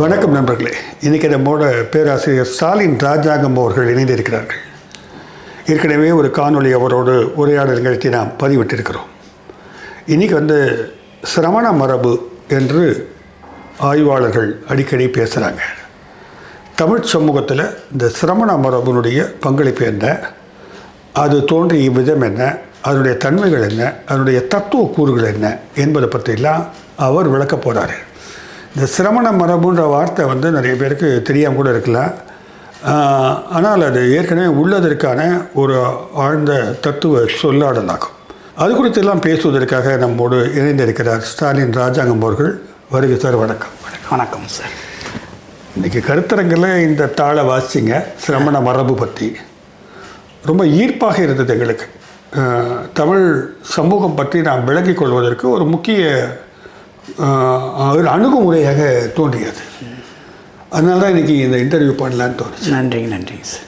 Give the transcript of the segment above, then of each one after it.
வணக்கம் நண்பர்களே. இன்றைக்கி நம்மோட பேராசிரியர் ஸ்டாலின் ராஜாங்கம் அவர்கள் இணைந்திருக்கிறார்கள். ஏற்கனவே ஒரு காணொளி அவரோடு உரையாடல் நிகழ்த்தி நாம் பதிவிட்டிருக்கிறோம். இன்றைக்கி சிரமண மரபு என்று ஆய்வாளர்கள் அடிக்கடி பேசுகிறாங்க. தமிழ் சமூகத்தில் இந்த சிரமண மரபுனுடைய பங்களிப்பு என்ன, அது தோன்றிய விதம் என்ன, அதனுடைய தன்மைகள் என்ன, அதனுடைய தத்துவ கூறுகள் என்ன என்பதை பற்றியெல்லாம் அவர் விளக்க போகிறார். இந்த சிரமண மரபுன்ற வார்த்தை நிறைய பேருக்கு தெரியாமல் கூட இருக்கலாம். ஆனால் அது ஏற்கனவே உள்ளதற்கான ஒரு ஆழ்ந்த தத்துவ சொல்லாடலாகும். அது குறித்தெல்லாம் பேசுவதற்காக நம்மோடு இணைந்திருக்கிறார் ஸ்டாலின் ராஜாங்கம் அவர்கள். வருகை சார். வணக்கம். வணக்கம் சார். இன்றைக்கி கருத்தரங்கில் இந்த தாளை வாசிங்க. சிரமண மரபு பற்றி ரொம்ப ஈர்ப்பாக இருந்தது எங்களுக்கு. தமிழ் சமூகம் பற்றி நாம் விளங்கிக் கொள்வதற்கு ஒரு முக்கிய ஒரு அணுகுமுறையாக தோன்றியது. அதனால தான் இன்றைக்கி இந்த இன்டர்வியூ பண்ணலான்னு தோணுச்சு. நன்றிங்க சார்.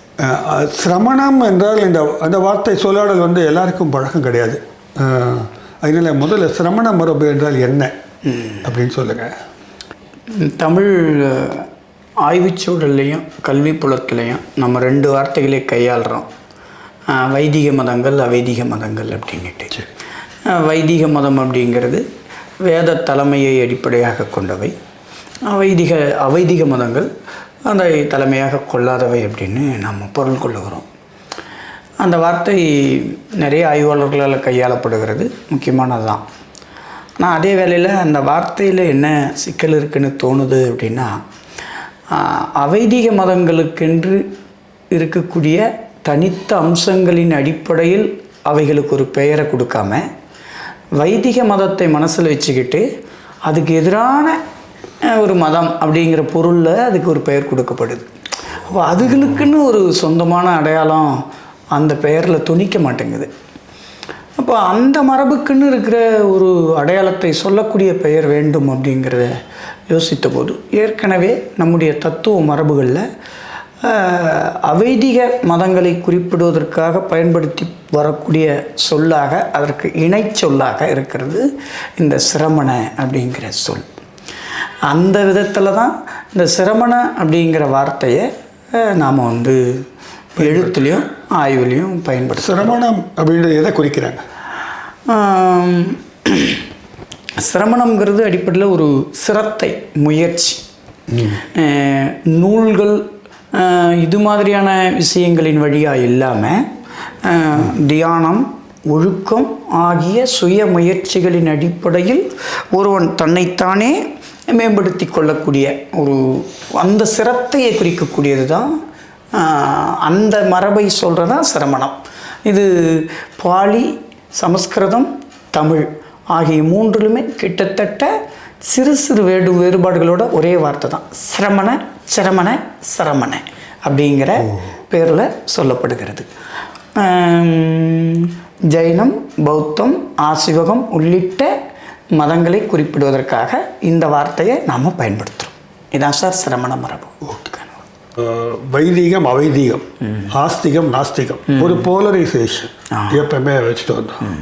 சிரமணம் என்றால் அந்த வார்த்தை சொல்லாடல் எல்லாருக்கும் பழக்கம் கிடையாது. அதனால் முதல்ல சிரமண மரபு என்றால் என்ன அப்படின்னு சொல்லுங்கள். தமிழ் ஆய்வுச்சூழல்லையும் கல்வி புலத்துலேயும் நம்ம 2 வார்த்தைகளே கையாளுறோம். வைதிக மதங்கள், அவைதிக மதங்கள் அப்படின்ட்டு. வைதிக மதம் அப்படிங்கிறது வேத தலைமையை அடிப்படையாக கொண்டவை. அவைதிக மதங்கள் அதை தலைமையாக கொள்ளாதவை அப்படின்னு நம்ம பொருள் கொள்ளுகிறோம். அந்த வார்த்தை நிறைய ஆய்வாளர்களால் கையாளப்படுகிறது, முக்கியமானது தான். ஆனால் அதே வேளையில் அந்த வார்த்தையில் என்ன சிக்கல் இருக்குதுன்னு தோணுது அப்படின்னா, அவைதிக மதங்களுக்கென்று இருக்கக்கூடிய தனித்த அம்சங்களின் அடிப்படையில் அவைகளுக்கு ஒரு பெயரை கொடுக்காம, வைதிக மதத்தை மனசில் வச்சுக்கிட்டு அதுக்கு எதிரான ஒரு மதம் அப்படிங்கிற பொருளில் அதுக்கு ஒரு பெயர் கொடுக்கப்படுது. அப்போ அதுகளுக்குன்னு ஒரு சொந்தமான அடையாளம் அந்த பெயரில் துணிக்க மாட்டேங்குது. அப்போ அந்த மரபுக்குன்னு இருக்கிற ஒரு அடையாளத்தை சொல்லக்கூடிய பெயர் வேண்டும் அப்படிங்கிறத யோசித்த போது, ஏற்கனவே நம்முடைய தத்துவ மரபுகளில் அவைதிக மதங்களை குறிப்பிடுவதற்காக பயன்படுத்தி வரக்கூடிய சொல்லாக, அதற்கு இணை சொல்லாக இருக்கிறது இந்த சிரமண அப்படிங்கிற சொல். அந்த விதத்தில் தான் இந்த சிரமண அப்படிங்கிற வார்த்தையை நாம் எழுத்துலேயும் ஆய்வுலேயும் பயன்படுத்த. சிரமணம் அப்படின்றது எதை குறிக்கிறாங்க? சிரமணம்ங்கிறது அடிப்படையில் ஒரு சிரத்தை, முயற்சி, நூல்கள் இது மாதிரியான விஷயங்களின் வழியாக இல்லாமல் தியானம், ஒழுக்கம் ஆகிய சுய முயற்சிகளின் அடிப்படையில் ஒருவன் தன்னைத்தானே மேம்படுத்தி கொள்ளக்கூடிய அந்த சிரத்தையை குறிக்கக்கூடியது தான் அந்த மரபை சொல்கிறதா சிரமணம். இது பாலி, சமஸ்கிருதம், தமிழ் ஆகிய 3லுமே கிட்டத்தட்ட சிறு சிறு வேறுபாடுகளோட ஒரே வார்த்தை தான் சிரமண அப்படிங்கிற பேரில் சொல்லப்படுகிறது. ஜைனம், பௌத்தம், ஆசிவகம் உள்ளிட்ட மதங்களை குறிப்பிடுவதற்காக இந்த வார்த்தையை நாம் பயன்படுத்துகிறோம். இதான் சார் சிரமண மரபு. வைதிகம், அவைதிகம், ஆஸ்திகம், நாஸ்திகம், ஒரு போலரைசேஷன் எப்பவுமே வச்சுட்டு வந்தோம்.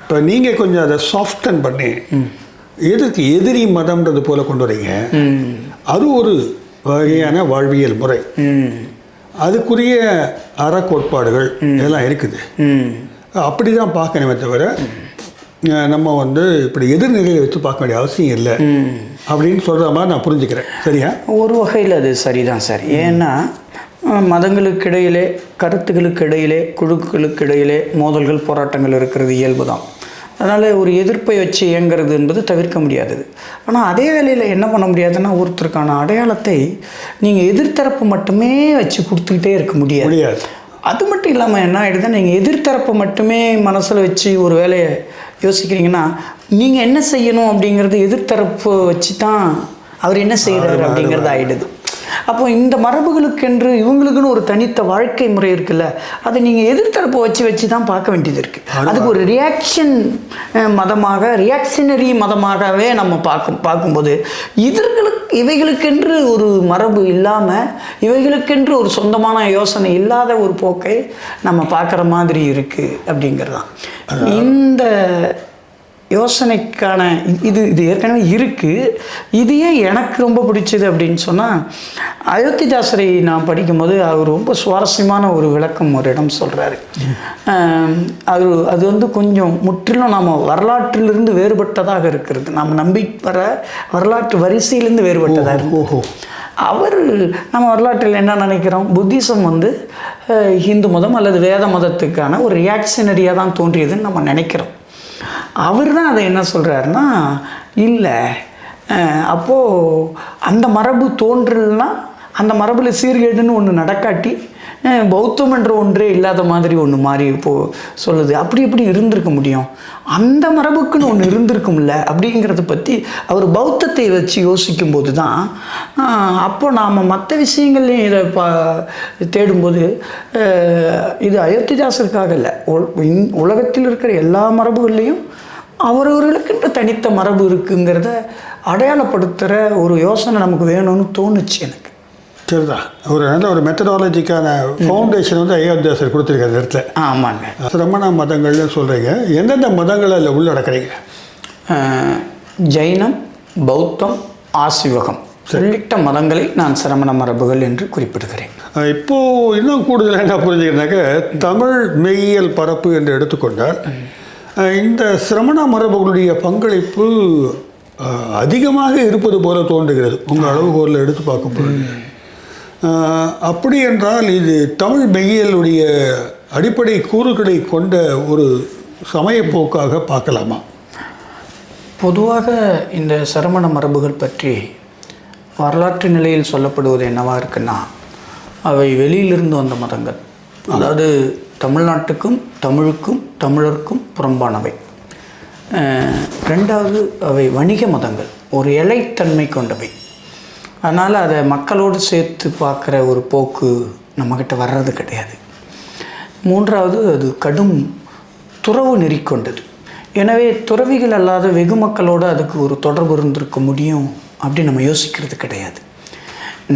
இப்போ நீங்கள் கொஞ்சம் அதை சாஃப்டன் பண்ணி எதுக்கு எதிரி மதம்ன்றது போல கொண்டு வரீங்க. அது ஒரு வகையான வாழ்வியல் முறை, அதுக்குரிய அறக்கோட்பாடுகள் எல்லாம் இருக்குது. அப்படி தான் பார்க்கணுமே தவிர நம்ம இப்படி எதிர்நிலையை வச்சு பார்க்க வேண்டிய அவசியம் இல்லை அப்படின்னு சொல்கிற மாதிரி நான் புரிஞ்சுக்கிறேன். சரியா? ஒரு வகையில் அது சரிதான் சார். ஏன்னா மதங்களுக்கு இடையிலே, கருத்துக்களுக்கு இடையிலே, குழுக்களுக்கு இடையிலே மோதல்கள், போராட்டங்கள் இருக்கிறது இயல்பு தான். அதனால் ஒரு எதிர்ப்பை வச்சு இயங்கிறது என்பது தவிர்க்க முடியாதது. ஆனால் அதே வேளையில் என்ன பண்ண முடியாதுன்னா, ஒருத்தருக்கான அடையாளத்தை நீங்கள் எதிர்த்தரப்பு மட்டுமே வச்சு கொடுத்துக்கிட்டே இருக்க முடியாது. அது மட்டும் இல்லாமல் என்ன ஆகிடுதுன்னா, நீங்கள் எதிர்த்தரப்பை மட்டுமே மனசில் வச்சு ஒரு வேலையை யோசிக்கிறீங்கன்னா, நீங்கள் என்ன செய்யணும் அப்படிங்கிறது எதிர்த்தரப்பு வச்சு தான் அவர் என்ன செய்கிறாரு அப்படிங்கிறது ஆகிடுது. அப்போ இந்த மரபுகளுக்கென்று இவங்களுக்குன்னு ஒரு தனித்த வாழ்க்கை முறை இருக்குல்ல, அதை நீங்கள் எதிர்த்தரப்பை வச்சு தான் பார்க்க வேண்டியது இருக்குது. அதுக்கு ஒரு ரியாக்ஷனரி மதமாகவே நம்ம பார்க்கும்போது இவைகளுக்கென்று ஒரு மரபு இல்லாமல், இவைகளுக்கென்று ஒரு சொந்தமான யோசனை இல்லாத ஒரு போக்கை நம்ம பார்க்குற மாதிரி இருக்குது அப்படிங்கிறதான். இந்த யோசனைக்கான இது இது ஏற்கனவே இருக்குது. இது ஏன் எனக்கு ரொம்ப பிடிச்சது அப்படின்னு சொன்னால், அயோத்திதாசரை நான் படிக்கும்போது அவர் ரொம்ப சுவாரஸ்யமான ஒரு விளக்கம் ஒரு இடம் சொல்கிறாரு. அது வந்து கொஞ்சம் முற்றிலும் நாம் வரலாற்றிலிருந்து வேறுபட்டதாக இருக்கிறது, நாம் நம்பி வர வரலாற்று வரிசையிலேருந்து வேறுபட்டதாக இருக்கு. அவர் நம்ம வரலாற்றில் என்ன நினைக்கிறோம், புத்திசம் வந்து ஹிந்து மதம் அல்லது வேத மதத்துக்கான ஒரு ரியாக்ஷனரியாக தான் தோன்றியதுன்னு நம்ம நினைக்கிறோம். அவர் தான் அதை என்ன சொல்கிறாருன்னா, இல்லை, அப்போது அந்த மரபு தோன்றல்னா அந்த மரபில் சீர்கேடுன்னு ஒன்று நடக்காட்டி பௌத்தம் என்ற ஒன்றே இல்லாத மாதிரி ஒன்று மாறி இப்போது சொல்லுது. அப்படி எப்படி இருந்திருக்க முடியும், அந்த மரபுக்குன்னு ஒன்று இருந்திருக்கும்ல அப்படிங்கிறத பற்றி அவர் பௌத்தத்தை வச்சு யோசிக்கும்போது தான் அப்போ நாம் மற்ற விஷயங்கள்லையும் இதை தேடும்போது இது அயோத்திதாசருக்காக இல்லை, உலகத்தில் இருக்கிற எல்லா மரபுகள்லேயும் அவரவர்களுக்கு தனித்த மரபு இருக்குங்கிறத அடையாளப்படுத்துகிற ஒரு யோசனை நமக்கு வேணும்னு தோணுச்சு எனக்கு. சரிதான், ஒரு மெத்தடாலஜிக்கான ஃபவுண்டேஷன் வந்து அயோத்திதாசர் கொடுத்துருக்காரு இந்த இடத்துல. ஆமாங்க. சிரமண மதங்கள்னு சொல்கிறீங்க, எந்தெந்த மதங்களை அதில் உள்ளடக்கிறீங்க? ஜைனம், பௌத்தம், ஆசிவகம் உள்ளிட்ட மதங்களை நான் சிரமண மரபுகள் என்று குறிப்பிடுகிறேன். இப்போது இன்னும் கூடுதலாக என்ன புரிஞ்சுக்கிறேன்னாக்க, தமிழ் மெய்யியல் பரப்பு என்று எடுத்துக்கொண்டால் இந்த சிரமண மரபுகளுடைய பங்களிப்பு அதிகமாக இருப்பது போல தோன்றுகிறது உங்கள் அளவுகோலில் எடுத்து பார்க்கும்போது. அப்படி என்றால் இது தமிழ் மெய்யியலுடைய அடிப்படை கூறுகளை கொண்ட ஒரு சமயப்போக்காக பார்க்கலாமா? பொதுவாக இந்த சிரமண மரபுகள் பற்றி வரலாற்று நிலையில் சொல்லப்படுவது என்னவா இருக்குன்னா, அவை வெளியிலிருந்து வந்த மதங்கள், அதாவது தமிழ்நாட்டுக்கும் தமிழுக்கும் தமிழருக்கும் புறம்பானவை. ரெண்டாவது, அவை வணிக மதங்கள், ஒரு எல்லைத்தன்மை கொண்டவை. அதனால் அதை மக்களோடு சேர்த்து பார்க்குற ஒரு போக்கு நம்மக்கிட்ட வர்றது கிடையாது. மூன்றாவது, அது கடும் துறவு நெறி கொண்டது. எனவே துறவிகள் அல்லாத வெகு மக்களோடு அதுக்கு ஒரு தொடர்பு இருந்திருக்க முடியும் அப்படி நம்ம யோசிக்கிறது கிடையாது.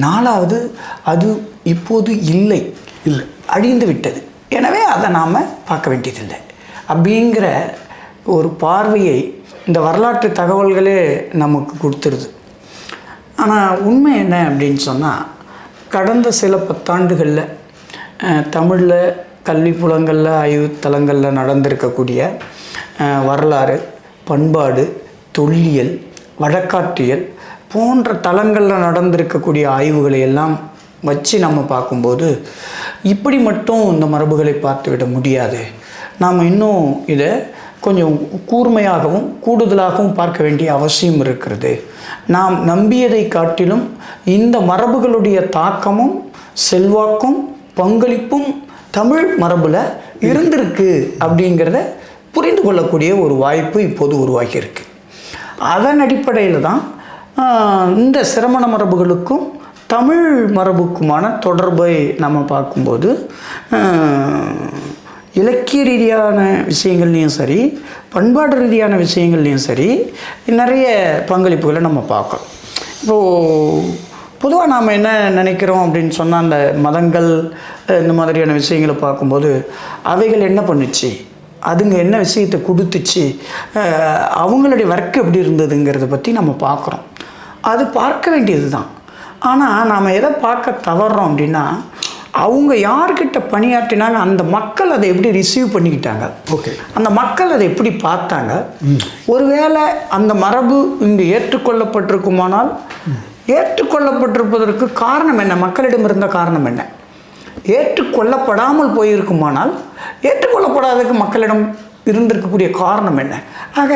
நாலாவது, அது இப்போது இல்லை, அழிந்து விட்டது. எனவே அதை நாம் பார்க்க வேண்டியதில்லை அப்படிங்கிற ஒரு பார்வையை இந்த வரலாற்று தகவல்களே நமக்கு கொடுத்துருது. ஆனால் உண்மை என்ன அப்படின்னு சொன்னால், கடந்த சில பத்தாண்டுகளில் தமிழில் கல்வி புலங்களில் ஆய்வு தளங்களில் நடந்திருக்கக்கூடிய வரலாறு, பண்பாடு, தொல்லியல், வழக்காற்றியல் போன்ற தளங்களில் நடந்திருக்கக்கூடிய ஆய்வுகளை எல்லாம் வச்சு நம்ம பார்க்கும்போது இப்படி மட்டும் இந்த மரபுகளை பார்த்துவிட முடியாது, நாம் இன்னும் இதை கொஞ்சம் கூர்மையாகவும் கூடுதலாகவும் பார்க்க வேண்டிய அவசியம் இருக்கிறது. நாம் நம்பியதை காட்டிலும் இந்த மரபுகளுடைய தாக்கமும் செல்வாக்கும் பங்களிப்பும் தமிழ் மரபில் இருந்திருக்கு அப்படிங்கிறத புரிந்து கொள்ளக்கூடிய ஒரு வாய்ப்பு இப்போது உருவாகியிருக்கு. அதன் அடிப்படையில் தான் இந்த சிரமண மரபுகளுக்கும் தமிழ் மரபுக்குமான தொடர்பை நம்ம பார்க்கும்போது இலக்கிய ரீதியான விஷயங்கள்லேயும் சரி, பண்பாடு ரீதியான விஷயங்கள்லேயும் சரி நிறைய பங்களிப்புகளை நம்ம பார்க்குறோம். இப்போது பொதுவாக நாம் என்ன நினைக்கிறோம் அப்படின்னு சொன்னால், அந்த மதங்கள் இந்த மாதிரியான விஷயங்களை பார்க்கும்போது அவைகள் என்ன பண்ணுச்சு, அதுங்க என்ன விஷயத்தை கொடுத்துச்சு, அவங்களுடைய ஒர்க் எப்படி இருந்ததுங்கிறத பற்றி நம்ம பார்க்குறோம். அது பார்க்க வேண்டியது தான். ஆனால் நாம் எதை பார்க்க தவறுறோம் அப்படின்னா, அவங்க யார்கிட்ட பணியாற்றினாங்க, அந்த மக்கள் அதை எப்படி ரிசீவ் பண்ணிக்கிட்டாங்க, அந்த மக்கள் அதை எப்படி பார்த்தாங்க, ஒருவேளை அந்த மரபு இங்கு ஏற்றுக்கொள்ளப்பட்டிருக்குமானால் ஏற்றுக்கொள்ளப்பட்டிருப்பதற்கு காரணம் என்ன, மக்களிடம் இருந்த காரணம் என்ன, ஏற்றுக்கொள்ளப்படாமல் போயிருக்குமானால் ஏற்றுக்கொள்ளப்படாததுக்கு மக்களிடம் இருந்திருக்கக்கூடிய காரணம் என்ன. ஆக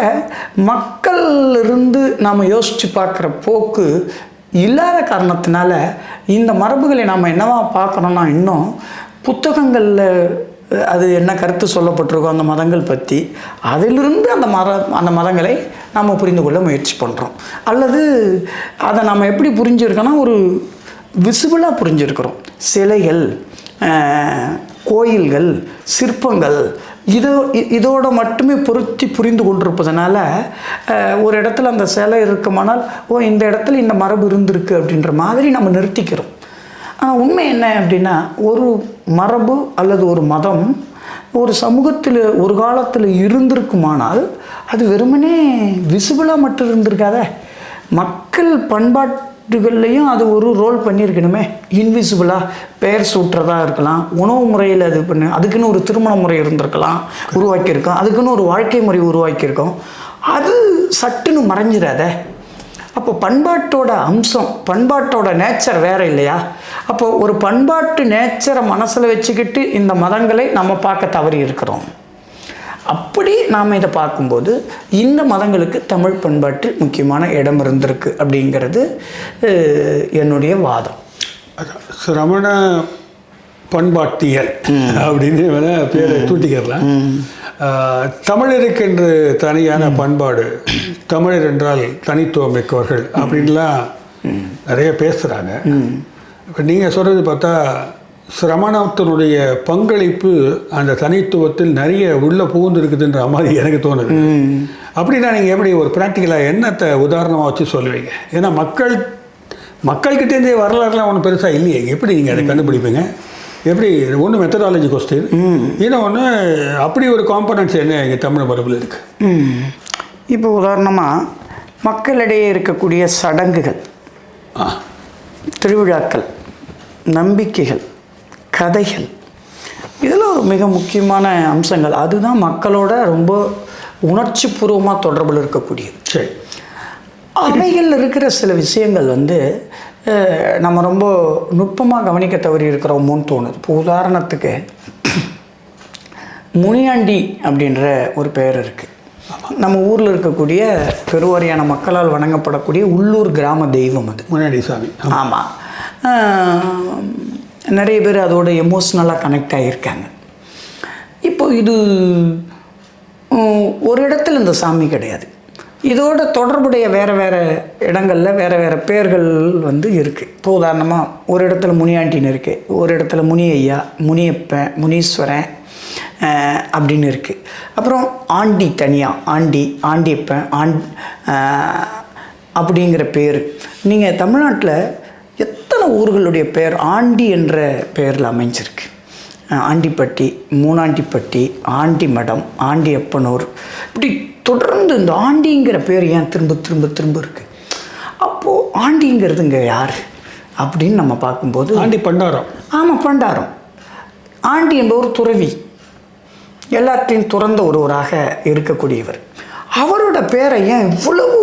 மக்கள் இருந்து நாம் யோசித்து பார்க்குற போக்கு இல்லாத காரணத்தினால இந்த மரபுகளை நாம் என்னவா பார்க்கணுன்னா, இன்னும் புத்தகங்களில் அது என்ன கருத்து சொல்லப்பட்டிருக்கோ அந்த மதங்கள் பற்றி, அதிலிருந்து அந்த மதங்களை நாம் புரிந்து கொள்ள முயற்சி பண்ணுறோம். அல்லது அதை நம்ம எப்படி புரிஞ்சுருக்கோன்னா, ஒரு விசிபிளாக புரிஞ்சுருக்கிறோம். சிலைகள், கோயில்கள், சிற்பங்கள் இதோடு மட்டுமே பொருத்தி புரிந்து கொண்டிருப்பதனால ஒரு இடத்துல அந்த சிலை இருக்குமானால், இந்த இடத்துல இந்த மரபு இருந்திருக்கு அப்படின்ற மாதிரி நம்ம நிறுத்திக்கிறோம். ஆனால் உண்மை என்ன அப்படின்னா, ஒரு மரபு அல்லது ஒரு மதம் ஒரு சமூகத்தில் ஒரு காலத்தில் இருந்திருக்குமானால் அது வெறுமனே விசிபிளாக மட்டும் இருந்திருக்காத, மக்கள் பண்பாட்டுகள்லையும் அது ஒரு ரோல் பண்ணியிருக்கணுமே. இன்விசிபிளாக பெயர் சூட்டுறதா இருக்கலாம், உணவு முறையில் அது அதுக்குன்னு ஒரு திருமண முறை இருந்திருக்கலாம், உருவாக்கியிருக்கோம், அதுக்குன்னு ஒரு வாழ்க்கை முறை உருவாக்கியிருக்கோம். அது சட்டுன்னு மறைஞ்சிடாத. அப்போ பண்பாட்டோட அம்சம், பண்பாட்டோட நேச்சர் வேறு இல்லையா? அப்போ ஒரு பண்பாட்டு நேச்சரை மனசில் வச்சுக்கிட்டு இந்த மதங்களை நம்ம பார்க்க தவறி இருக்கிறோம். அப்படி நாம் இதை பார்க்கும்போது இந்த மதங்களுக்கு தமிழ் பண்பாட்டில் முக்கியமான இடம் இருந்திருக்கு அப்படிங்கிறது என்னுடைய வாதம். சிரமண பண்பாட்டியல் அப்படின்னு பேரை தூட்டிக்கிறலாம். தமிழருக்கு என்று தனியான பண்பாடு, தமிழர் என்றால் தனித்துவம் மிக்கவர்கள் அப்படின்லாம் நிறைய பேசுகிறாங்க. இப்போ நீங்கள் சொல்கிறது பார்த்தா சிரமணத்தினுடைய பங்களிப்பு அந்த தனித்துவத்தில் நிறைய உள்ளே புகுந்துருக்குதுன்ற மாதிரி எனக்கு தோணுது. அப்படின்னா நீங்கள் எப்படி ஒரு ப்ராக்டிக்கலாக என்னத்தை உதாரணமாக வச்சு சொல்லுவீங்க? ஏன்னா மக்கள்கிட்டேருந்தே வரலாறுலாம் ஒன்றும் பெருசாக இல்லையே, எப்படி நீங்கள் அதை கண்டுபிடிப்பீங்க? எப்படி ஒன்று மெத்தடாலஜி கொஸ்டின், இன்னொன்று அப்படி ஒரு காம்பனன்ட்ஸ் என்ன இங்கே தமிழ் மரபில் இருக்குது? இப்போ உதாரணமாக மக்களிடையே இருக்கக்கூடிய சடங்குகள், திருவிழாக்கள், நம்பிக்கைகள், கதைகள், இதில் ஒரு மிக முக்கியமான அம்சங்கள். அதுதான் மக்களோட ரொம்ப உணர்ச்சி பூர்வமாக தொடர்பில் இருக்கக்கூடியது. சரி, அவைகளில் இருக்கிற சில விஷயங்கள் நம்ம ரொம்ப நுட்பமாக கவனிக்க தவறி இருக்கிறோமோன்னு தோணுது. இப்போ உதாரணத்துக்கு முனியாண்டி அப்படின்ற ஒரு பெயர் இருக்குது. நம்ம ஊரில் இருக்கக்கூடிய பெருவாரியான மக்களால் வணங்கப்படக்கூடிய உள்ளூர் கிராம தெய்வம் அது முனியாண்டி சாமி. ஆமாம், நிறைய பேர் அதோட எமோஷ்னலாக கனெக்ட் ஆகியிருக்காங்க. இப்போ இது ஒரு இடத்துல இந்த சாமி கிடையாது, இதோட தொடர்புடைய வேறு வேறு இடங்களில் வேறு வேறு பேர்கள் இருக்குது. இப்போ உதாரணமாக ஒரு இடத்துல முனியாண்டின்னு இருக்குது, ஒரு இடத்துல முனி ஐயா, முனியப்பன், முனீஸ்வரன் அப்படின்னு இருக்குது. அப்புறம் ஆண்டி தனியாக ஆண்டியப்பன் அப்படிங்கிற பேர். நீங்கள் தமிழ்நாட்டில் எத்தனை ஊர்களுடைய பேர் ஆண்டி என்ற பெயரில் அமைஞ்சிருக்கு. ஆண்டிப்பட்டி, மூணாண்டிப்பட்டி, ஆண்டிமடம், ஆண்டியப்பனூர், இப்படி தொடர்ந்து இந்த ஆண்டிங்கிற பேர் ஏன் திரும்ப திரும்ப திரும்ப இருக்குது? அப்போது ஆண்டிங்கிறதுங்க யார் அப்படின்னு நம்ம பார்க்கும்போது ஆண்டி பண்டாரம். ஆமாம், பண்டாரம். ஆண்டி என்பவர் துறவி, எல்லாத்தையும் துறந்த ஒருவராக இருக்கக்கூடியவர். அவரோட பேரை ஏன் இவ்வளவு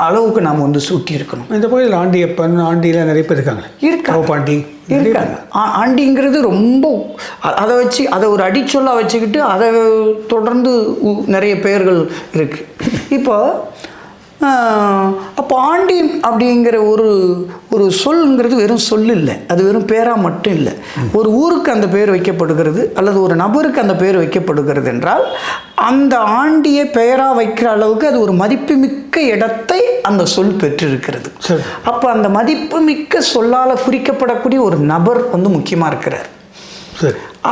அளவுக்கு நாம் சூட்டி இருக்கணும்? இந்த கோயில் ஆண்டியப்பன், ஆண்டியில் நிறைய பேர் இருக்காங்க. பாண்டி இருக்காங்க. ஆண்டிங்கிறது ரொம்ப அதை வச்சு அதை ஒரு அடிச்சொல்லாக வச்சுக்கிட்டு அதை தொடர்ந்து நிறைய பெயர்கள் இருக்குது. அப்போ ஆண்டி அப்படிங்கிற ஒரு சொல்ங்கிறது வெறும் சொல் இல்லை, அது வெறும் பேராக மட்டும் இல்லை. ஒரு ஊருக்கு அந்த பேர் வைக்கப்படுகிறது அல்லது ஒரு நபருக்கு அந்த பேர் வைக்கப்படுகிறது என்றால் அந்த ஆண்டியை பெயராக வைக்கிற அளவுக்கு அது ஒரு மதிப்புமிக்க இடத்தை அந்த சொல் பெற்றிருக்கிறது. அப்போ அந்த மதிப்புமிக்க சொல்லால் குறிக்கப்படக்கூடிய ஒரு நபர் முக்கியமாக இருக்கிறார்.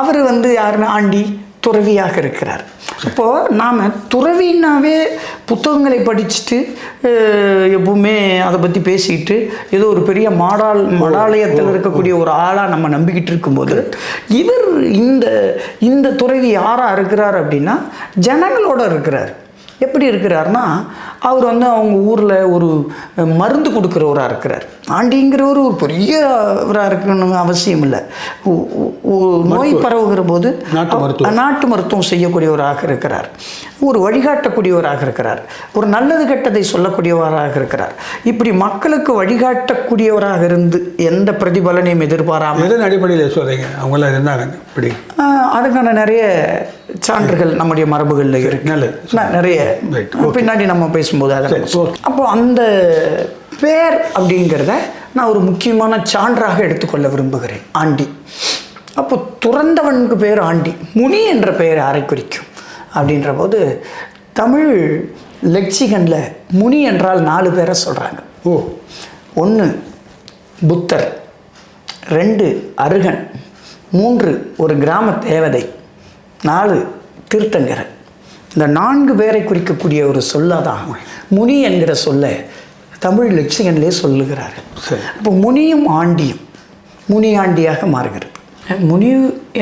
அவர் யாருன்னா ஆண்டி துறவியாக இருக்கிறார். அப்போது நாம் துறவின்னாவே புத்தகங்களை படிச்சுட்டு எப்பவுமே அதை பற்றி பேசிக்கிட்டு ஏதோ ஒரு பெரிய மடாலயத்தில் இருக்கக்கூடிய ஒரு ஆளாக நம்ம நம்பிக்கிட்டு இருக்கும்போது இவர் இந்த துறவி யாராக இருக்கிறார் அப்படின்னா ஜனங்களோட இருக்கிறார். எப்படி இருக்கிறார்னா அவர் அவங்க ஊரில் ஒரு மருந்து கொடுக்குறவராக இருக்கிறார். ஆண்டிங்கிறவர் ஒரு பெரியவராக இருக்கணும்னு அவசியம் இல்லை. நோய் பரவுகிற போது நாட்டு மருத்துவம் செய்யக்கூடியவராக இருக்கிறார், ஒரு வழிகாட்டக்கூடியவராக இருக்கிறார், ஒரு நல்லது கெட்டதை சொல்லக்கூடியவராக இருக்கிறார். இப்படி மக்களுக்கு வழிகாட்டக்கூடியவராக இருந்து எந்த பிரதிபலனையும் எதிர்பாராமல். எதன் அடிப்படையில் சொல்கிறீங்க அவங்களாம் இருந்தாங்க? இப்படி அதுக்கான நிறைய சான்றுகள் நம்முடைய மரபுகளில் இருக்கு, நிறைய பின்னாடி நம்ம பேசும்போது அதை. அப்போ அந்த பேர் அப்படிங்கிறத நான் ஒரு முக்கியமான சான்றாக எடுத்துக்கொள்ள விரும்புகிறேன். ஆண்டி, அப்போ துறந்தவனுக்கு பேர் ஆண்டி. முனி என்ற பெயர் யாரை குறிக்கும் அப்படின்ற போது தமிழ் லெக்சிகனில் முனி என்றால் 4 பேரை சொல்கிறாங்க. 1 புத்தர், 2 அருகன், 3 ஒரு கிராம தேவதை, 4 தீர்த்தங்கர். இந்த 4 பேரை குறிக்கக்கூடிய ஒரு சொல்லாதான் முனி என்கிற சொல்லை தமிழ் லெக்சிகன்லேயே சொல்லுகிறார்கள். இப்போ முனியும் ஆண்டியும் முனியாண்டியாக மாறுகிறது. முனி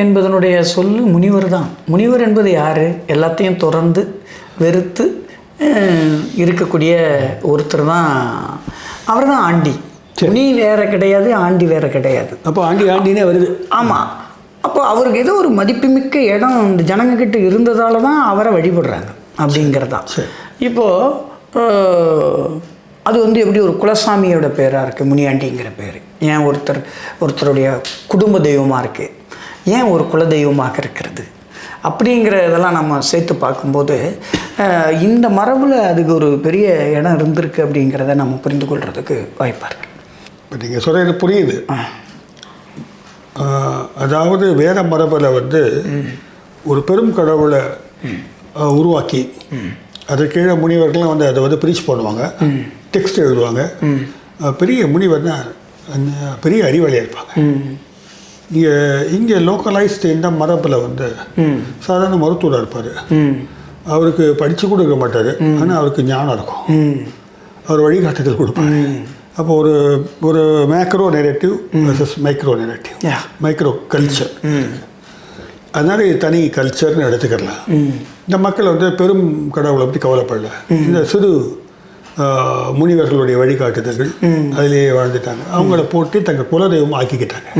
என்பதனுடைய சொல்லு முனிவர் தான். முனிவர் என்பது யார்? எல்லாத்தையும் தொடர்ந்து வெறுத்து இருக்கக்கூடிய ஒருத்தர் தான். அவர் தான் ஆண்டி. முனி வேற கிடையாது, ஆண்டி வேற கிடையாது. அப்போ ஆண்டினே வருது. ஆமாம். அப்போ அவருக்கு ஏதோ ஒரு மதிப்புமிக்க இடம் இந்த ஜனங்கக்கிட்ட இருந்ததால தான் அவரை வழிபடுறாங்க அப்படிங்கிறதான். இப்போது அது வந்து எப்படி ஒரு குலசாமியோட பேராக இருக்குது முனியாண்டிங்கிற பேர். ஏன் ஒருத்தருடைய குடும்ப தெய்வமாக இருக்குது, ஏன் ஒரு குல தெய்வமாக இருக்கிறது அப்படிங்கிற இதெல்லாம் நம்ம சேர்த்து பார்க்கும்போது இந்த மரபில் அதுக்கு ஒரு பெரிய இடம் இருந்திருக்கு அப்படிங்கிறத நம்ம புரிந்து கொள்கிறதுக்கு வாய்ப்பாக இருக்குது. இப்போ நீங்கள் சொல்கிறது புரியுது. அதாவது வேத மரபில் வந்து ஒரு பெரும் கடவுளை உருவாக்கி அது கீழே முனிவர்கள்லாம் வந்து அதை வந்து பிரித்து பண்ணுவாங்க, டெக்ஸ்ட் எழுதுவாங்க. பெரிய முனிவர்னா பெரிய அறிவாளியாக இருப்பாங்க. இங்கே லோக்கலைஸ்டு இந்த மரபில் வந்து சாதாரண மருத்துவராக இருப்பார். அவருக்கு படித்து கூட இருக்க மாட்டார், ஆனால் அவருக்கு ஞானம் இருக்கும். அவர் வழிகாட்டுதல் கொடுப்பாரு. அப்போ ஒரு macro narrative versus micro narrative, micro culture. அதனால் இது தனி கல்ச்சர்னு எடுத்துக்கலாம். இந்த மக்கள் வந்து பெரும் கடவுளை பற்றி கவலைப்படல. இந்த சிறு முனிவர்களுடைய வழிகாட்டுதல்கள் அதிலேயே வாழ்ந்துட்டாங்க. அவங்கள போட்டு தங்கள் குலதெய்வம் ஆக்கிக்கிட்டாங்க.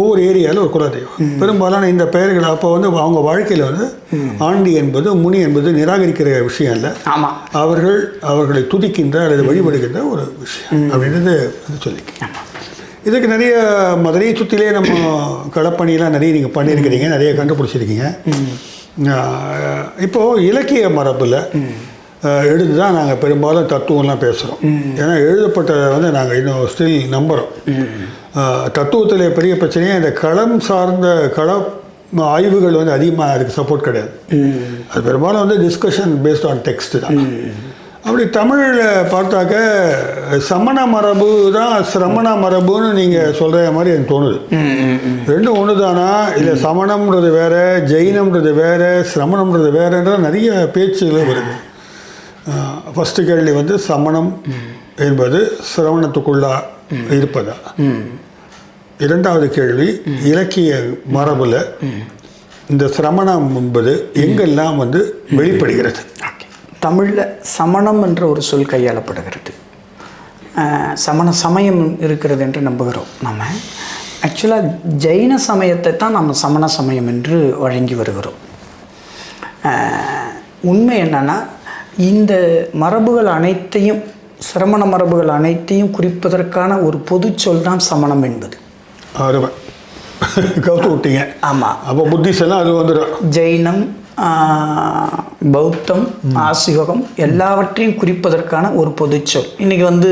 ஒவ்வொரு ஏரியாவில் ஒரு குலதெய்வம். பெரும்பாலான இந்த பெயர்கள் அப்போ வந்து அவங்க வாழ்க்கையில் வந்து ஆண்டி என்பது முனி என்பது நிராகரிக்கிற விஷயம் இல்லை. ஆமாம், அவர்களை துதிக்கின்ற அல்லது வழிபடுகின்ற ஒரு விஷயம் அப்படின்றது சொல்லிக்க. இதுக்கு நிறைய மதுரையை சுற்றிலே நம்ம களப்பணியெலாம் நிறைய நீங்கள் பண்ணியிருக்கிறீங்க, நிறைய கண்டுபிடிச்சிருக்கீங்க. இப்போது இலக்கிய மரபில் எழுதி தான் நாங்கள் பெரும்பாலும் தத்துவம்லாம் பேசுகிறோம். ஏன்னா எழுதப்பட்டதை வந்து நாங்கள் இன்னும் ஸ்டில் நம்புகிறோம். தத்துவத்தில் பெரிய பிரச்சனையே இந்த களம் சார்ந்த ஆய்வுகள் வந்து அதிகமாக அதுக்கு சப்போர்ட் கிடையாது. அது பெரும்பாலும் வந்து டிஸ்கஷன் பேஸ்ட் ஆன் டெக்ஸ்ட் தான். அப்படி தமிழில் பார்த்தாக்க சமண மரபு தான் சிரமண மரபுன்னு நீங்கள் சொல்கிற மாதிரி எனக்கு தோணுது. ரெண்டும் ஒன்று தானா, இல்லை சமணம்ன்றது வேறு, ஜெயினம்ன்றது வேறு, சிரமணம்ன்றது வேறுன்ற நிறைய பேச்சுகள் வருது. ஃபஸ்ட்டு கேள்வி வந்து சமணம் என்பது சிரவணத்துக்குள்ளா இருப்பதா? இரண்டாவது கேள்வி, இலக்கிய மரபில் இந்த சிரமணம் என்பது எங்கெல்லாம் வந்து வெளிப்படுகிறது? தமிழில் சமணம் என்ற ஒரு சொல் கையாளப்படுகிறது. சமண சமயம் இருக்கிறது என்று நம்புகிறோம் நம்ம. ஆக்சுவலாக ஜெயின சமயத்தை தான் நம்ம சமண சமயம் என்று வழங்கி வருகிறோம். உண்மை என்னென்னா, இந்த மரபுகள் அனைத்தையும், சிரமண மரபுகள் அனைத்தையும் குறிப்பதற்கான ஒரு பொது சொல் தான் சமணம் என்பது. கவுத்து விட்டீங்க. ஆமாம். அப்போ புத்திசெல்லாம் அது வந்துடும். ஜெயினம், பௌத்தம், ஆசிவகம் எல்லாவற்றையும் குறிப்பதற்கான ஒரு பொதுச்சொல். இன்றைக்கி வந்து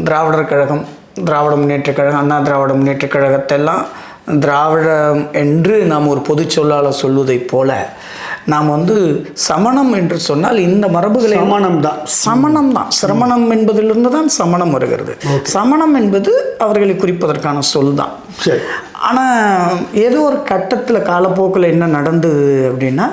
திராவிடர் கழகம், திராவிட முன்னேற்றக் கழகம், அண்ணா திராவிட முன்னேற்றக் கழகத்தெல்லாம் திராவிடம் என்று நாம் ஒரு பொதுச்சொல்லால் சொல்வதைப் போல நாம் வந்து சமணம் என்று சொன்னால் இந்த மரபுகளை சமணம் தான். சிரமணம் என்பதிலிருந்து தான் சமணம் வருகிறது. சமணம் என்பது அவர்களை குறிப்பதற்கான சொல் தான். ஆனால் ஏதோ ஒரு கட்டத்தில் காலப்போக்கில் என்ன நடந்தது அப்படின்னா,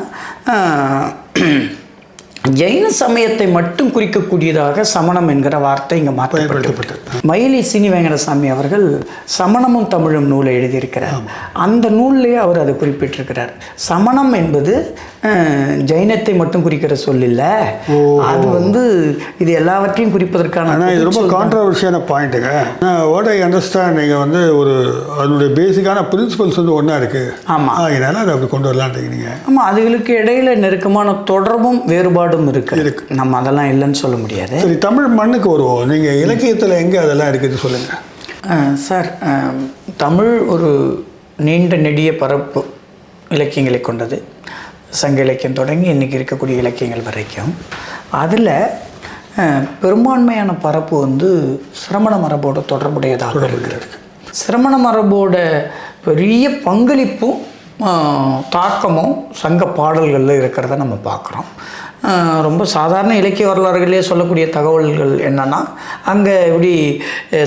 ஜெயின சமயத்தை மட்டும் குறிக்கக்கூடியதாக சமணம் என்கிற வார்த்தை இங்கே மாற்றப்பட்டது. மயிலி சீனிவேங்கடசாமி அவர்கள் சமணமும் தமிழும் நூலை எழுதியிருக்கிறார். அந்த நூல்லையே அவர் அதை குறிப்பிட்டிருக்கிறார். சமணம் என்பது ஜெயினத்தை மட்டும் குறிக்கிற சொல் இல்லை, அது வந்து இது எல்லாவற்றையும் குறிப்பதற்கான. ஆனால் இது ரொம்ப கான்ட்ரவர்ஷியான பாயிண்ட்டுங்க. வாட் ஐ அண்டர்ஸ்டாண்ட், நீங்கள் வந்து ஒரு அதனுடைய பேசிக்கான பிரின்சிபல்ஸ் வந்து ஒன்றா இருக்குது. ஆமாம், அதனால் அதை அப்படி கொண்டு வரலான்றீங்க. ஆமாம், அதுகளுக்கு இடையில நெருக்கமான தொடர்பும் வேறுபாடும் இருக்கு. நம்ம அதெல்லாம் இல்லைன்னு சொல்ல முடியாது. சரி, தமிழ் மண்ணுக்கு வருவோம். நீங்கள் இலக்கியத்தில் எங்கே அதெல்லாம் இருக்குது சொல்லுங்கள். சார், தமிழ் ஒரு நீண்ட நெடிய பரப்பு இலக்கியங்களை கொண்டது. சங்க இலக்கியம் தொடங்கி இன்றைக்கி இருக்கக்கூடிய இலக்கியங்கள் வரைக்கும். அதில் பெரும்பான்மையான பரப்பு வந்து சிரமண மரபோடு தொடர்புடையதாக இருக்கிறது. சிரமண மரபோட பெரிய பங்களிப்பும் தாக்கமும் சங்க பாடல்களில் இருக்கிறத நம்ம பார்க்குறோம். ரொம்ப சாதாரண இலக்கிய வரலாறுகளே சொல்லக்கூடிய தகவல்கள் என்னென்னா, அங்கே எப்படி